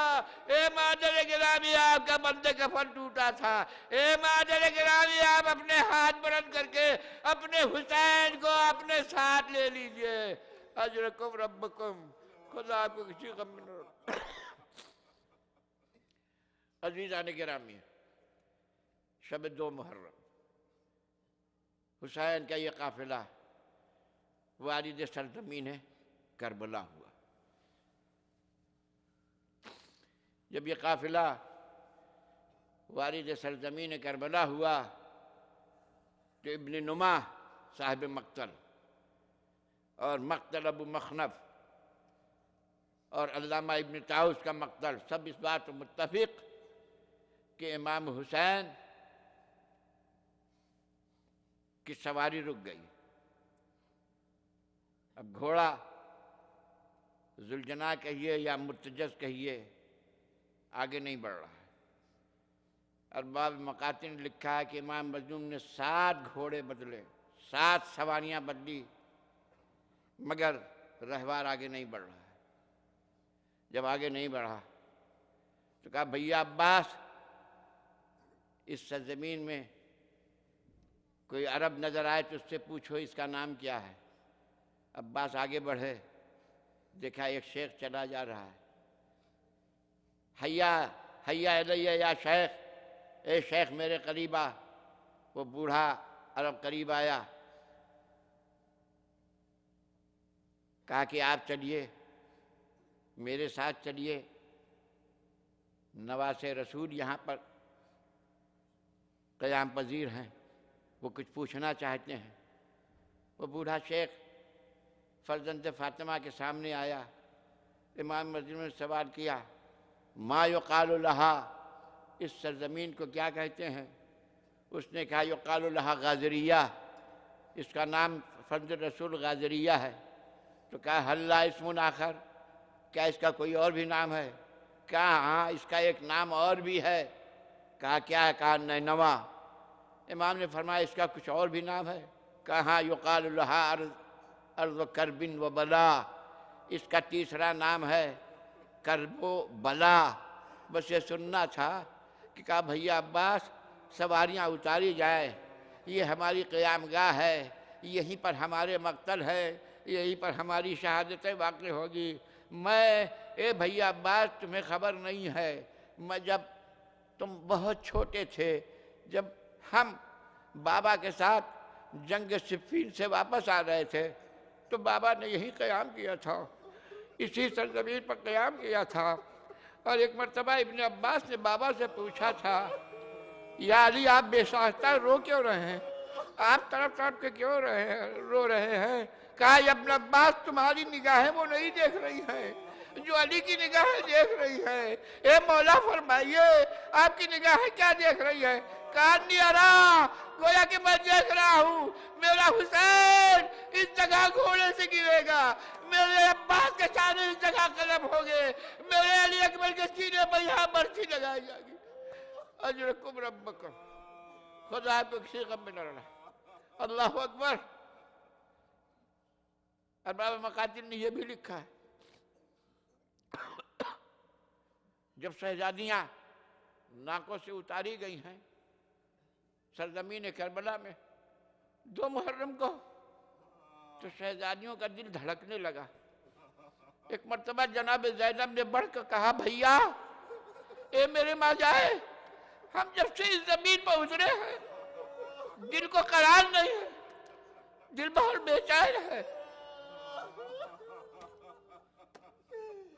اے مادر گرامی، آپ کا بند کفن ٹوٹا تھا، اے مادر گرامی، آپ اپنے ہاتھ بلند کر کے اپنے حسین کو اپنے ساتھ لے لیجئے۔ اجرکم ربکم، خدا آپ کو کسی غم میں نہ رکھے۔ عزیزان گرامی، شب 2 محرم حسین کا یہ قافلہ والد سرزمین کربلا ہوا۔ جب یہ قافلہ والد سرزمین کربلا ہوا تو ابن نما صاحب مقتل اور مقتل ابو مخنف اور علامہ ابن طاؤس کا مقتل، سب اس بات پر متفق کہ امام حسین کی سواری رک گئی۔ اب گھوڑا ذوالجناح کہیے یا مرتجز کہیے آگے نہیں بڑھ رہا ہے۔ ارباب مقاتل نے لکھا ہے کہ امام مظلوم نے 7 گھوڑے بدلے، 7 سواریاں بدلی، مگر رہوار آگے نہیں بڑھ رہا ہے۔ جب آگے نہیں بڑھا تو کہا، بھیا عباس، اس سرزمین میں کوئی عرب نظر آئے تو اس سے پوچھو اس کا نام کیا ہے۔ عباس آگے بڑھے، دیکھا ایک شیخ چلا جا رہا ہے، حیا حیا الیہ یا شیخ، اے شیخ میرے قریب آ۔ وہ بوڑھا عرب قریب آیا، کہا کہ آپ چلیے، میرے ساتھ چلیے، نواس رسول یہاں پر قیام پذیر ہیں، وہ کچھ پوچھنا چاہتے ہیں۔ وہ بوڑھا شیخ فرزند فاطمہ کے سامنے آیا، امام مظلوم نے سوال کیا، ما یقال لہا، اس سرزمین کو کیا کہتے ہیں؟ اس نے کہا، یقال لہا غازریہ، اس کا نام فرزند رسول غازریہ ہے۔ تو کہا، حل لا اسم آخر، کیا اس کا کوئی اور بھی نام ہے؟ کہا، ہاں اس کا ایک نام اور بھی ہے۔ کہا، کیا ہے؟ کہا، نینوا۔ امام نے فرمایا، اس کا کچھ اور بھی نام ہے؟ کہا، ہاں، یقال لہا ارض کرب و بلا، اس کا تیسرا نام ہے کرب و بلا۔ بس یہ سننا تھا کہ کہا، بھیا عباس، سواریاں اتاری جائیں، یہ ہماری قیام گاہ ہے، یہیں پر ہمارے مقتل ہے، یہیں پر ہماری شہادتیں واقع ہوگی۔ اے بھیا عباس، تمہیں خبر نہیں ہے، میں جب تم بہت چھوٹے تھے، جب ہم بابا کے ساتھ جنگ صفین سے واپس آ رہے تھے تو بابا نے یہی قیام کیا تھا، اسی سرزمین پر قیام کیا تھا۔ اور ایک مرتبہ ابن عباس نے بابا سے پوچھا تھا، یا علی، آپ بے ساختہ رو کیوں رہے ہیں؟ آپ تڑپ تڑپ کے کیوں رو رہے ہیں؟ کہا، ابن عباس، تمہاری نگاہیں وہ نہیں دیکھ رہی ہیں، جو علی کی نگاہیں دیکھ رہی ہے. اے مولا فرمائیے آپ کی نگاہیں کیا دیکھ رہی ہے؟ کانی ارا، گویا کہ میں دیکھ رہا ہوں میرا حسین اس جگہ گھوڑے سے گرے گا، میرے عباس کے سارے اس جگہ قلم ہو گئے، میرے علی اکبر کے سینے پر یہاں برچھی لگائی جائے گی. اجرکم ربکم، خدا آپ کو کسی غم میں نہ رہنا. اللہ اکبر. ارباب مقاتل نے یہ بھی لکھا ہے جب شہزادیاں ناکوں سے اتاری گئی ہیں سرزمین کربلا میں 2 محرم کو، تو شہزادیوں کا دل دھڑکنے لگا. ایک مرتبہ جناب زینب نے بڑھ کر کہا بھیا اے میرے ماں جائے، ہم جب سے اس زمین پر اترے ہیں دل کو قرار نہیں ہے، دل بہت بے چین ہے.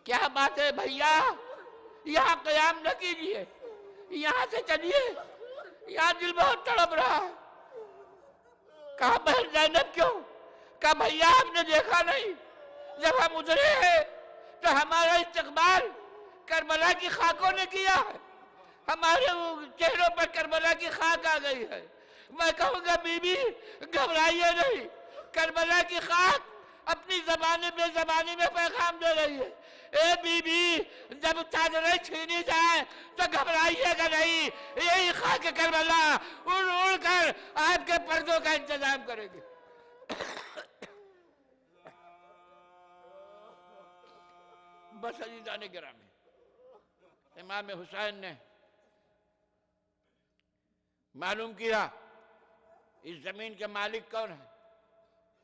کیا بات ہے بھیا، یہاں قیام نہ کیجئے، یہاں سے چلیے، یہاں دل بہت تڑپ رہا ہے. کہا بہن زینب کیوں؟ کہا بھیا آپ نے دیکھا نہیں جب ہم اترے ہیں تو ہمارا استقبال کربلا کی خاکوں نے کیا ہے، ہمارے چہروں پر کربلا کی خاک آ گئی ہے. میں کہوں گا بی بی گھبرائیے نہیں، کربلا کی خاک اپنی زبانی بے زبانی میں پیغام دے رہی ہے. اے بی بی جب چادریں چھینی جائیں تو گھبرائیے گا نہیں، یہی خاک کربلا اڑ اڑ کر آپ کے پردوں کا انتظام کرے گی. بس عزیزان گرامی، امام حسین نے معلوم کیا اس زمین کے مالک کون ہے.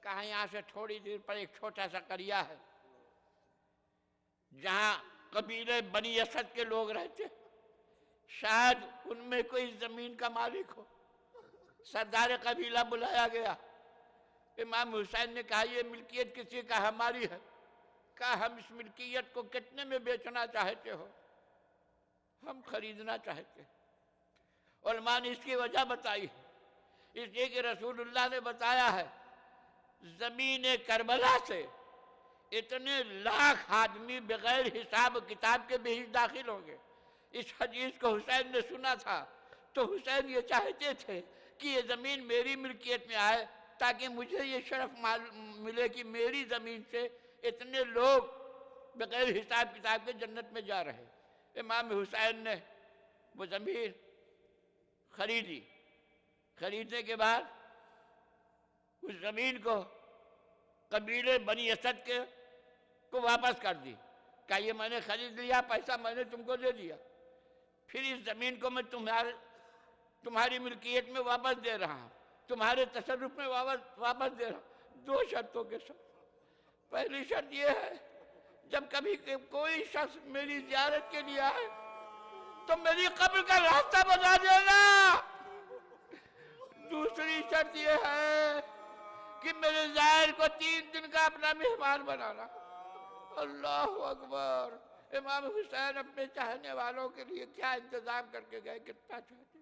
کہاں یہاں سے تھوڑی دور پر ایک چھوٹا سا قریہ ہے جہاں قبیلے بنی اسد کے لوگ رہتے، شاید ان میں کوئی زمین کا مالک ہو. سردار قبیلہ بلایا گیا. امام حسین نے کہا یہ ملکیت کسی کا؟ ہماری ہے. کہا ہم اس ملکیت کو کتنے میں بیچنا چاہتے ہو؟ ہم خریدنا چاہتے. علماء نے اس کی وجہ بتائی، اس لیے کہ رسول اللہ نے بتایا ہے زمین کربلا سے اتنے لاکھ آدمی بغیر حساب کتاب کے بھی داخل ہوں گے. اس حدیث کو حسین نے سنا تھا تو حسین یہ چاہتے تھے کہ یہ زمین میری ملکیت میں آئے تاکہ مجھے یہ شرف ملے کہ میری زمین سے اتنے لوگ بغیر حساب کتاب کے جنت میں جا رہے. امام حسین نے وہ زمین خریدی. خریدنے کے بعد اس زمین کو قبیلے بنی اسد کے کو واپس کر دی. کہا یہ میں نے خرید لیا، پیسہ میں نے تم کو دے دیا، پھر اس زمین کو میں تمہاری ملکیت میں واپس دے رہا ہوں، تمہارے تصرف میں واپس دے رہا ہوں 2 شرطوں کے ساتھ. پہلی شرط یہ ہے جب کبھی کوئی شخص میری زیارت کے لیے آئے تو میری قبر کا راستہ بتا دینا. دوسری شرط یہ ہے کہ میرے زائر کو 3 دن کا اپنا مہمان بنانا. اللہ اکبر. امام حسین اپنے چاہنے والوں کے لیے کیا انتظام کر کے گئے، کتنا چاہتے تھے.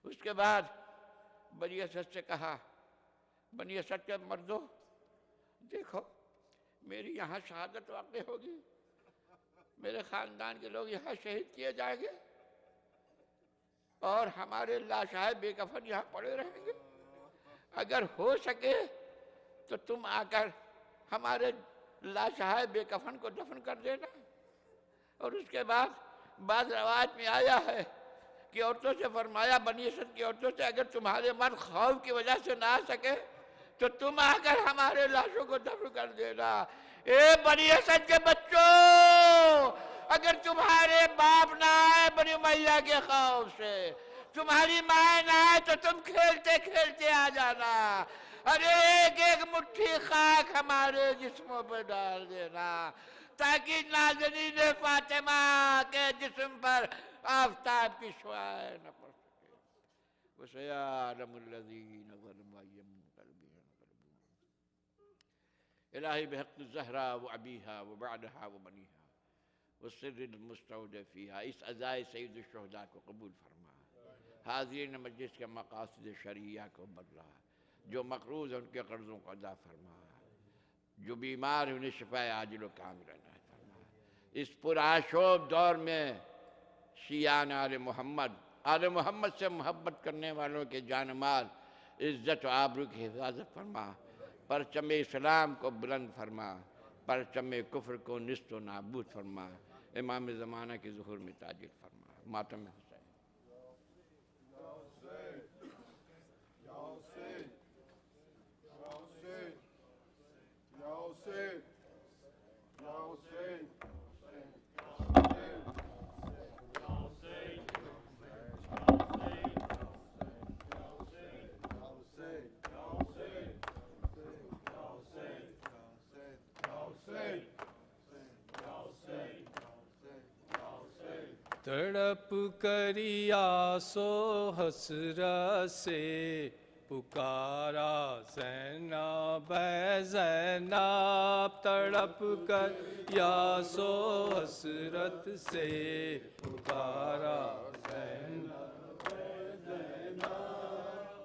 اس کے بعد بنی اسد سے کہا، بنی اسد کے مردوں دیکھو میری یہاں شہادت واقع ہوگی، میرے خاندان کے لوگ یہاں شہید کیے جائیں گے اور ہمارے لاشیں بے کفن یہاں پڑے رہیں گے. اگر ہو سکے تو تم آ کر ہمارے لاشیں بے کفن کو دفن کر دینا. اور اس کے بعد بعض روایت میں آیا ہے کہ عورتوں سے فرمایا، بنی اسد کی عورتوں سے، اگر تمہارے مرد خوف کی وجہ سے نہ آ سکے تو تم آ کر ہمارے لاشوں کو دفن کر دینا. اے بنی اسد کے بچوں، اگر تمہارے باپ نہ آئے بنی امیہ کے خوف سے، تمہاری ماں نہ آئے تو تم کھیلتے کھیلتے آ جانا. ارے ایک ایک مٹھی خاک ہمارے جسموں پہ ڈال دینا تاکہ نازنین فاطمہ کے جسم پر آفتاب کی شعاع نہ پڑ سکے. وَسَيَعْلَمُ الَّذِينَ ظَلَمُوا أَيَّ مُنقَلَبٍ يَنقَلِبُونَ. الہی بحق الزہرا وعبیہا وبعدہا وبنیہا والسر المستودع فیہا، اس عزائے سید الشہداء کو قبول فرما. حاضرین مجلس کے مقاصد شرعیہ کو بدلا، جو مقروض ہیں ان کے قرضوں کو ادا فرما، جو بیمار ہیں انہیں شفاء عاجل و کامل عطا فرما. اس پرآشوب دور میں شیعان آل محمد سے محبت کرنے والوں کے جان مال عزت و آبرو کی حفاظت فرما، پرچم اسلام کو بلند فرما، پرچم کفر کو نیست و نابود فرما، امام زمانہ کی ظہور میں تاجر فرما۔ ماتم حسین تڑپ کر یاسو حسرت سے پکارا زینب اے زینب، تڑپ کر یاسو حسرت سے پکارا زینب اے زینب،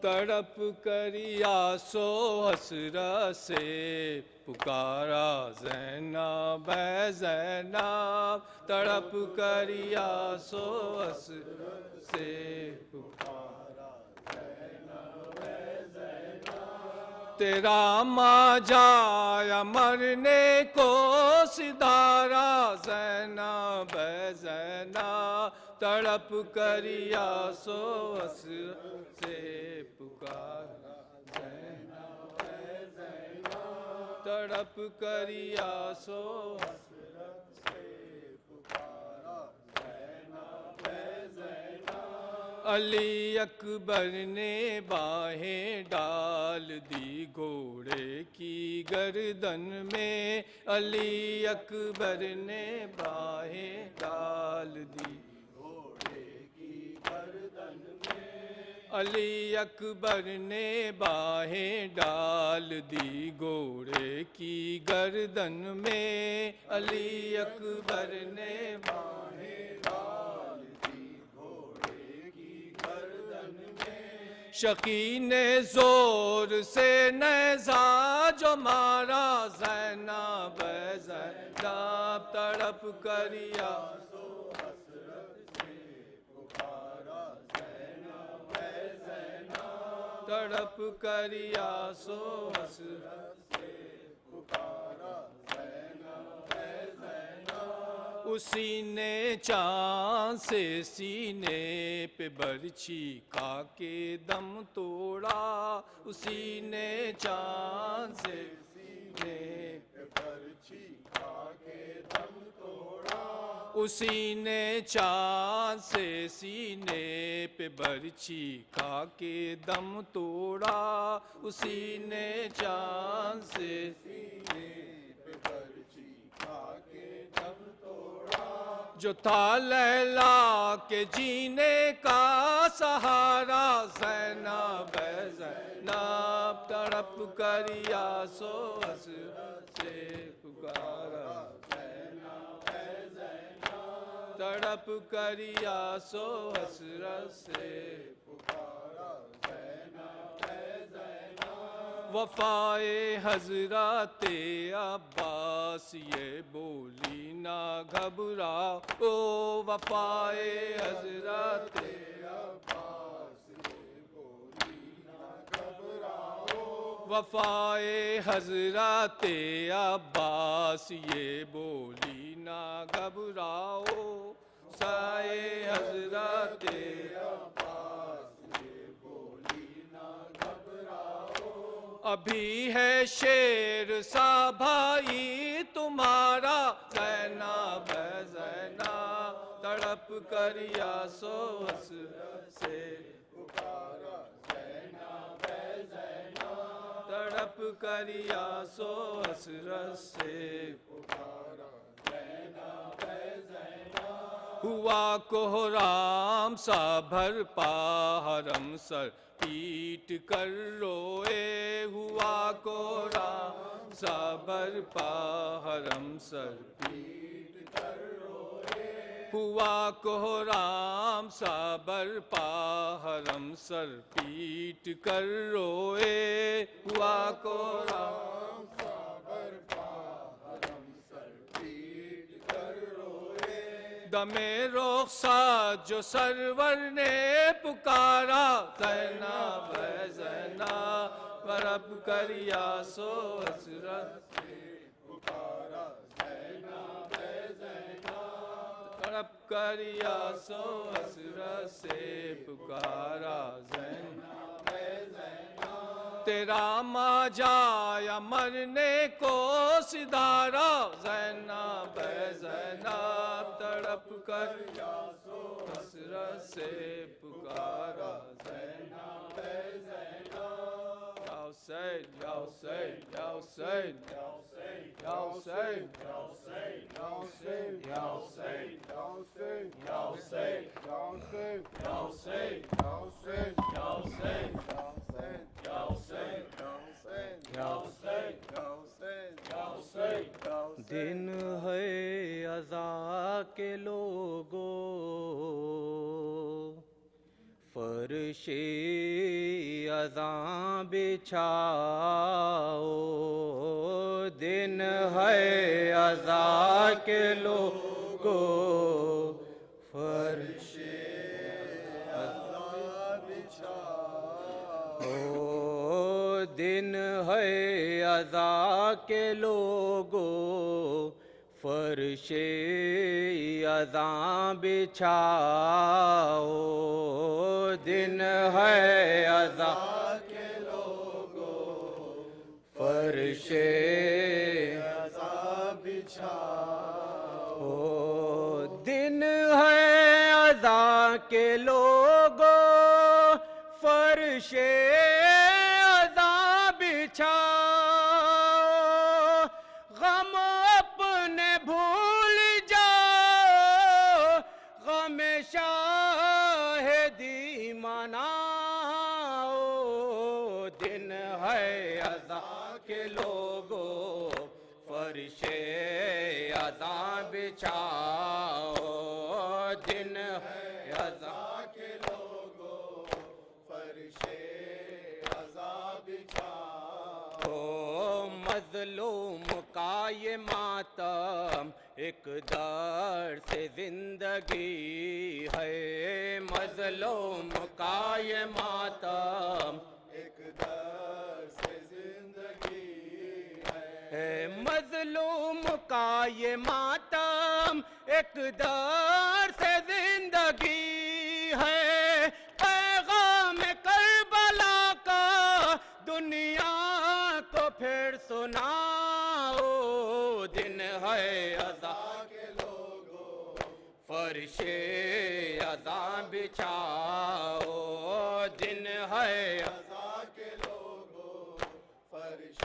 تڑپ کر یاسو حسرت سے پکارا زینب اے زینب، تڑپ کر یاسو حسرت سے پکارا زینب اے زینب، تیرا ماں جایا مرنے کو سدھارا زینب اے زینب، تڑپ کر یاسو حسرت سے پکارا زینب اے زینب، تڑپ کر یاسو حسرت سے پکارا زینب اے زینب، علی اکبر نے باہیں ڈال دی گھوڑے کی گردن میں، علی اکبر نے باہیں ڈال دی گھوڑے کی گردن میں، علی اکبر نے باہیں ڈال دی گھوڑے کی گردن میں، علی اکبر نے باہیں ڈال دی گھوڑے کی گردن میں، شقی نے زور سے نیزہ جو مارا زینب اے زینب، تڑپ کر یاسو حسرت سے پکارا زینب اے زینب، تڑپ کر یاسو حسرت سے پکارا زینب اے زینب، اسی نے چاند سے سینے پہ برچھی کھا کے دم توڑا، اسی نے چاند سے سینے پہ برچھی کھا کے دم توڑا، اسی نے چاند سے سینے پہ برچھی کھا کے دم توڑا، اسی نے چاند سے سینے پہ برچھی کھا کے دم توڑا، جو تھا لیلا کے جینے کا سہارا زینب اے زینب، تڑپ کر یاسو حسرت سے پکارا زینب اے زینب، تڑپ کر یاسو حسرت سے پکارا زینب اے زینب، وفائے حضرت عباس یہ بولی نہ گھبراؤ، وفائے حضرت عباس یہ بولی نہ گھبراؤ، وفائے حضرت عباس یہ بولی نہ گھبراؤ، سائے حضرت عباس یہ بولی نہ گھبراؤ، ابھی ہے شیر سا بھائی تمہارا زینب اے زینب، تڑپ کر یاسو حسرت سے پکارا زینب اے زینب، تڑپ کر یاسو حسرت سے پکارا زینب اے زینب، ہوا کوہرام سا بھر پا حرم سر پیٹ کر روئے، ہوا کوہرام سا بھر پا حرم سر پیٹ کر روئے، ہوا کوہرام سا بر پا حرم سر پیٹ کر روئے، ہوا کوہرام سا بر پا حرم سر پیٹ کر روئے، دمے رخصت جو سرور نے پکارا زینب ہے زینب رب کر یا سو حسرت سے پکارا زینب ہے زینب رب کر یا سو حسرت سے پکارا زینب ہے زینب تیرا ماں جایا مرنے کو سدھارا زینب ہے زینب تڑپ کر یا سو حسرت سے پکارا زینب ہے زینب یا حسین یا حسین یا حسین یا حسین یا حسین یا حسین یا حسین یا حسین یا حسین یا حسین یا حسین یا حسین یا حسین یا حسین دن ہے عزا کے لوگوں فرش عزاں بچھاؤ دن ہے عزا کے لوگوں فرش عزاں بچھاؤ دن ہے عزا کے لوگوں فرش عزاں بچھاؤ دن ہے عزا کے لوگوں فرش عزاں بچھاؤ دن ہے عزا کے لوگوں فرش غم اپنے بھول جاؤ غم شاہدی مناؤ دن ہے عزا کے لوگوں فرش عزا بچھاؤ دن ہے عزا کے لوگوں فرش عزا بچھاؤ مظلوم کا یہ ماتم ایک در سے زندگی ہے مظلوم کا یہ ماتم ایک در سے زندگی ہے مظلوم کا یہ ماتم ایک در سے زندگی ہے پیغام کربلا کا دنیا کو پھر سناؤ دن ہے عزا کے لوگوں فرش عزا بچھاؤ دن ہے عزا کے لوگوں فرش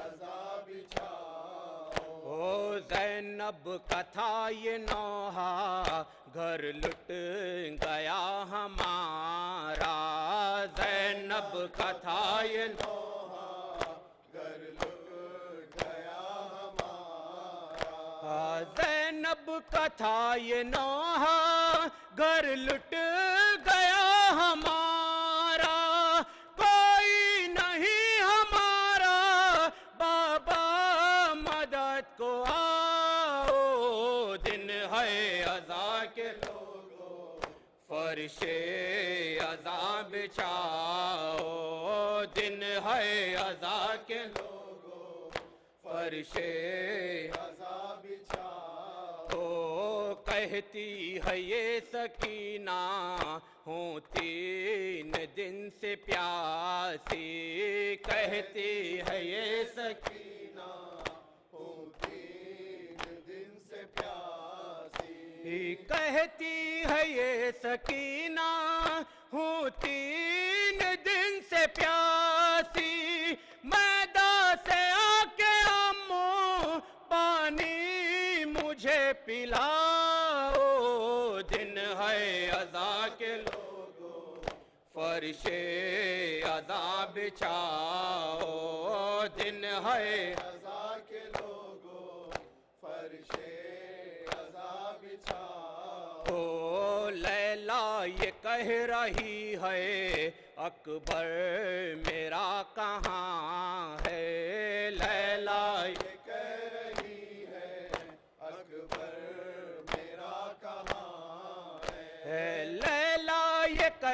عزا بچھاؤ زینب کا تھا یہ نوحہ گھر لٹ گیا ہمارا زینب کا تھا یہ نوحہ گھر لٹ گیا ہمارا زینب کا تھا یہ نوحہ گھر لٹ گیا ہمارا کوئی نہیں ہمارا بابا مدد کو آؤ دن ہے عزا کے لوگوں فرش عزا بچھاؤ دن ہے عزا کے لوگوں فرش عزا بچھاؤ کہتی ہے یہ سکینہ ہوں 3 دن سے پیاسی کہتی ہے یہ سکینہ ہوں 3 دن سے پیاسی کہتی ہے یہ سکینہ ہوں 3 دن سے پیاسی میدان سے آ کے امو پانی مجھے پلاؤ دن ہے عزا کے لوگوں فرش عزا بچھاؤ دن ہے عزا کے لوگوں فرش عزا بچھاؤ لیلا یہ کہہ رہی ہے اکبر میرا کہاں ہے لیلا یہ کہہ رہی ہے اکبر میرا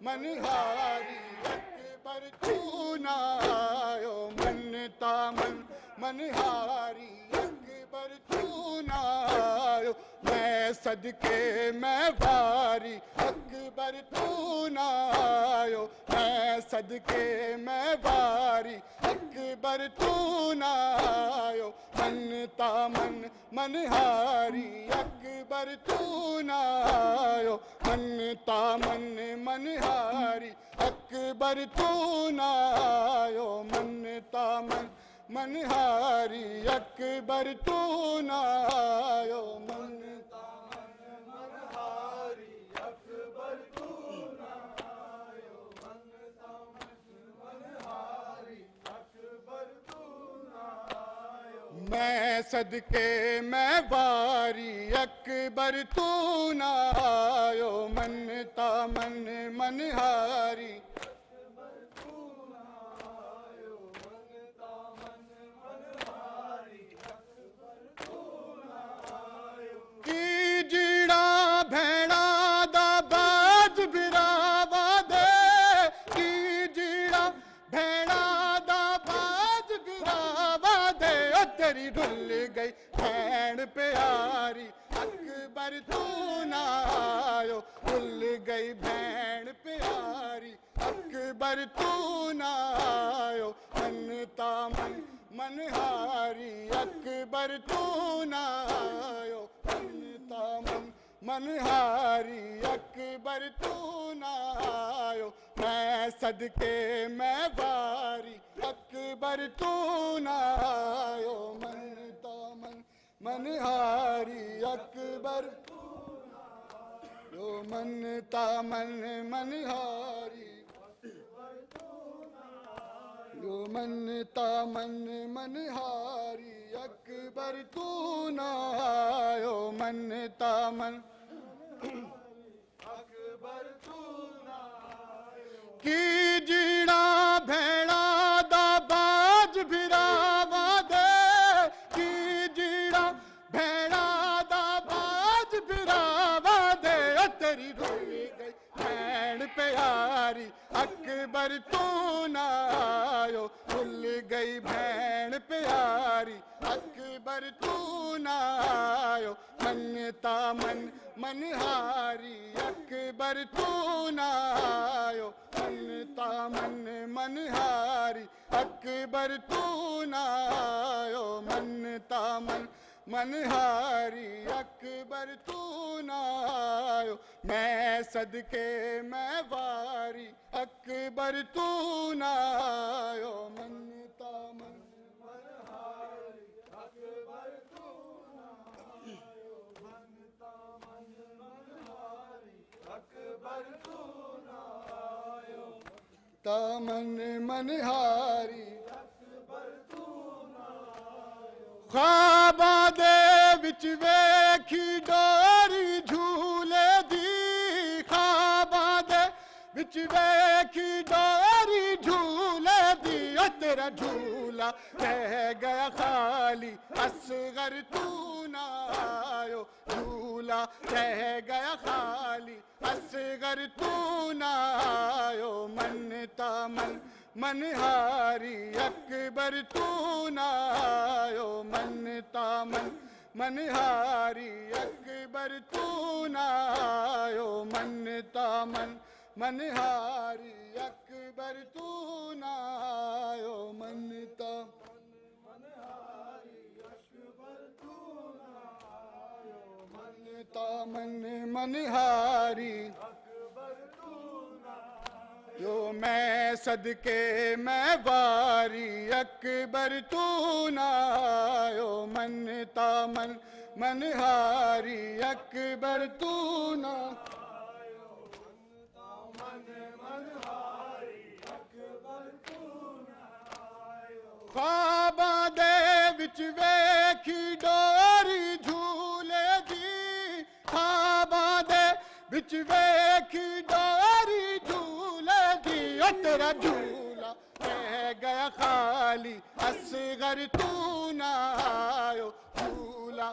منہاری اکبر تو نہ آیو منتا منہاری اکبر تو نہ آیو میں صدقے میں واری اکبر تو نہ آیو میں صدقے میں واری اکبر تو نہ آیو منتا منہاری اکبر تو نہ آیو منتا منہاری اکبر تو نہ آیو منتا منہاری اکبر تو نہ آیو منتا منہاری اکبر تو نہ آیو منتا منہاری اکبر تو نہ آیو میں صدقے میں واری اکبر تو نہ آیو منتا منہاری جیڑا بھیڑا دا باج براوا دے کی جیڑا بھیڑا دا باج براوا دے او تیری ڈھل گئی بھیڑ پیاری اکبر تو نہ آیو ڈھل گئی بھیڑ پیاری اکبر تو نہ آیو منتا منہاری اکبر تو نہ آیو منہاری اکبر تو نہ آیو میں صدقے میں واری اکبر تو نہ آیو منتا منہاری اکبر تو نہ آیو منتا منہاری جو منتا منہاری اکبر تو نہ آیو منتا اکبر تو نہ آیو کی جیڑا بھیڑا دا باج بھراوا دے کی جیڑا بھیڑا دا باج بھراوا دے او تیری ڈھل گئی بھیڑ پیاری اکبر تو نہ آیو ڈھل گئی بھیڑ پیاری اکبر تو نہ آیو منتا منہاری اکبر تو نہ آیو منتا منہاری اکبر تو نہ آیو منتا منہاری اکبر تو نہ آیو میں صدقے میں واری اکبر تو نہ آیو منتا منہاری اکبر تو نہ آیو منتا منہاری اکبر تو نہ آیو تامن منہاری خواباں دے وچ ویکھی ڈوری جھولے دی خواباں دے وچ ویکھی ڈوری جھولے دی او تیرا جھولا رہ گیا خالی اصغر تو نہ آیو جھولا رہ گیا خالی اصغر تو نہ آیو منتا منہاری اکبر تو نہ آیو منتا منہاری اکبر تو نہ آیو منتا منہاری اکبر تو نہ آیو منتا منہاری اکبر تو نہ آیو منتا منہاری جو میں صدقے میں واری اکبر تو نہ آیو منتا منہاری اکبر تو نہ آیو منہاری اکبر تو نہ آیو خواباں دے وچ ویکھی ڈوری جھولے دی خواباں دے وچ ویکھی ڈوری جھولے دی او تیرا جھولا رہ گیا خالی اصغر تو نہ آیو جھولا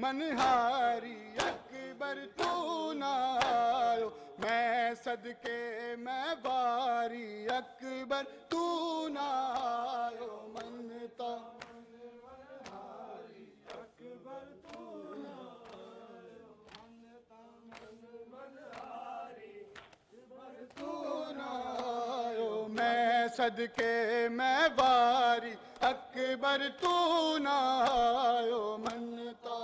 منہاری اکبر تو نہ آیو میں صدقے میں واری اکبر تو نہ آیو منتا میں صدقے میں واری اکبر تو نہ آیو منتا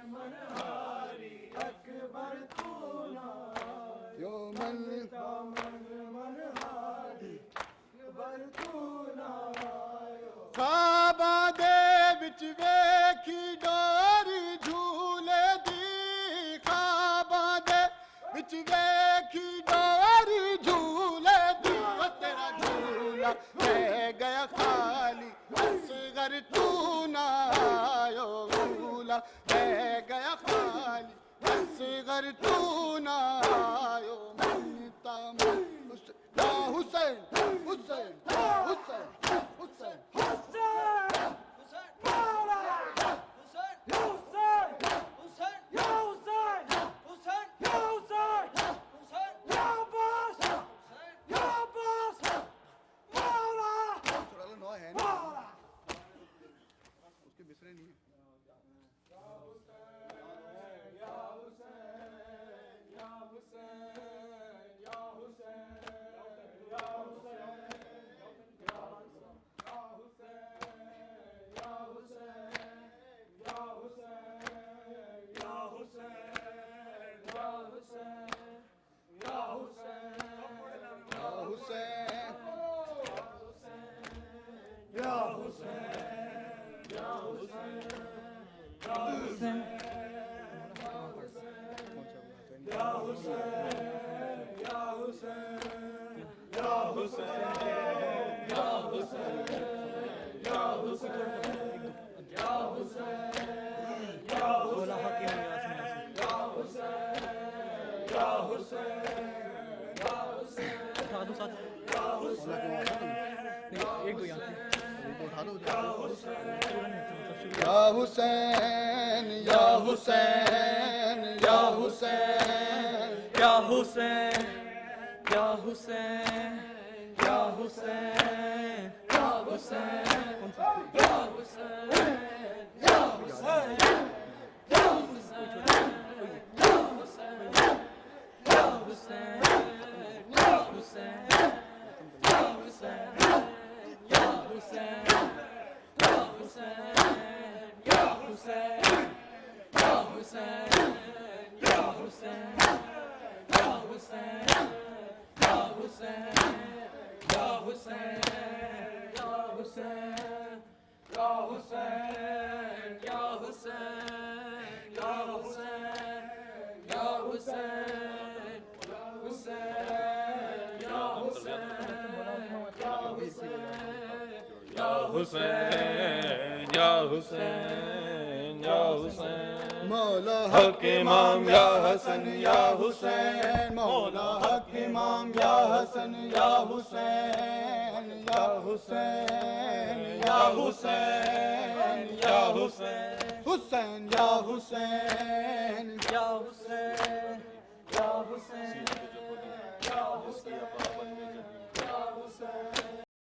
منہاری اکبر تو نہ آیو منتا منہاری اکبر تو نہ آیو خواباں دے وچ ویکھی ڈوری جھولے دی خواباں دے وچ ویکھی ڈوری جھولے دی تیرا جھولا رہ گیا خالی اصغر تو نہ آیو جھولا رہ گیا خالی اصغر تو نہ آیو منتا یا حسین حسین حسین حسین یا حسین یا حسین یا حسین یا حسین یا حسین یا حسین یا حسین یا حسین یا حسین یا مولا حق امام یا حسن یا حسین مولا حق امام یا حسن یا حسین یا حسین یا حسین یا حسین حسین یا حسین یا حسین یا حسین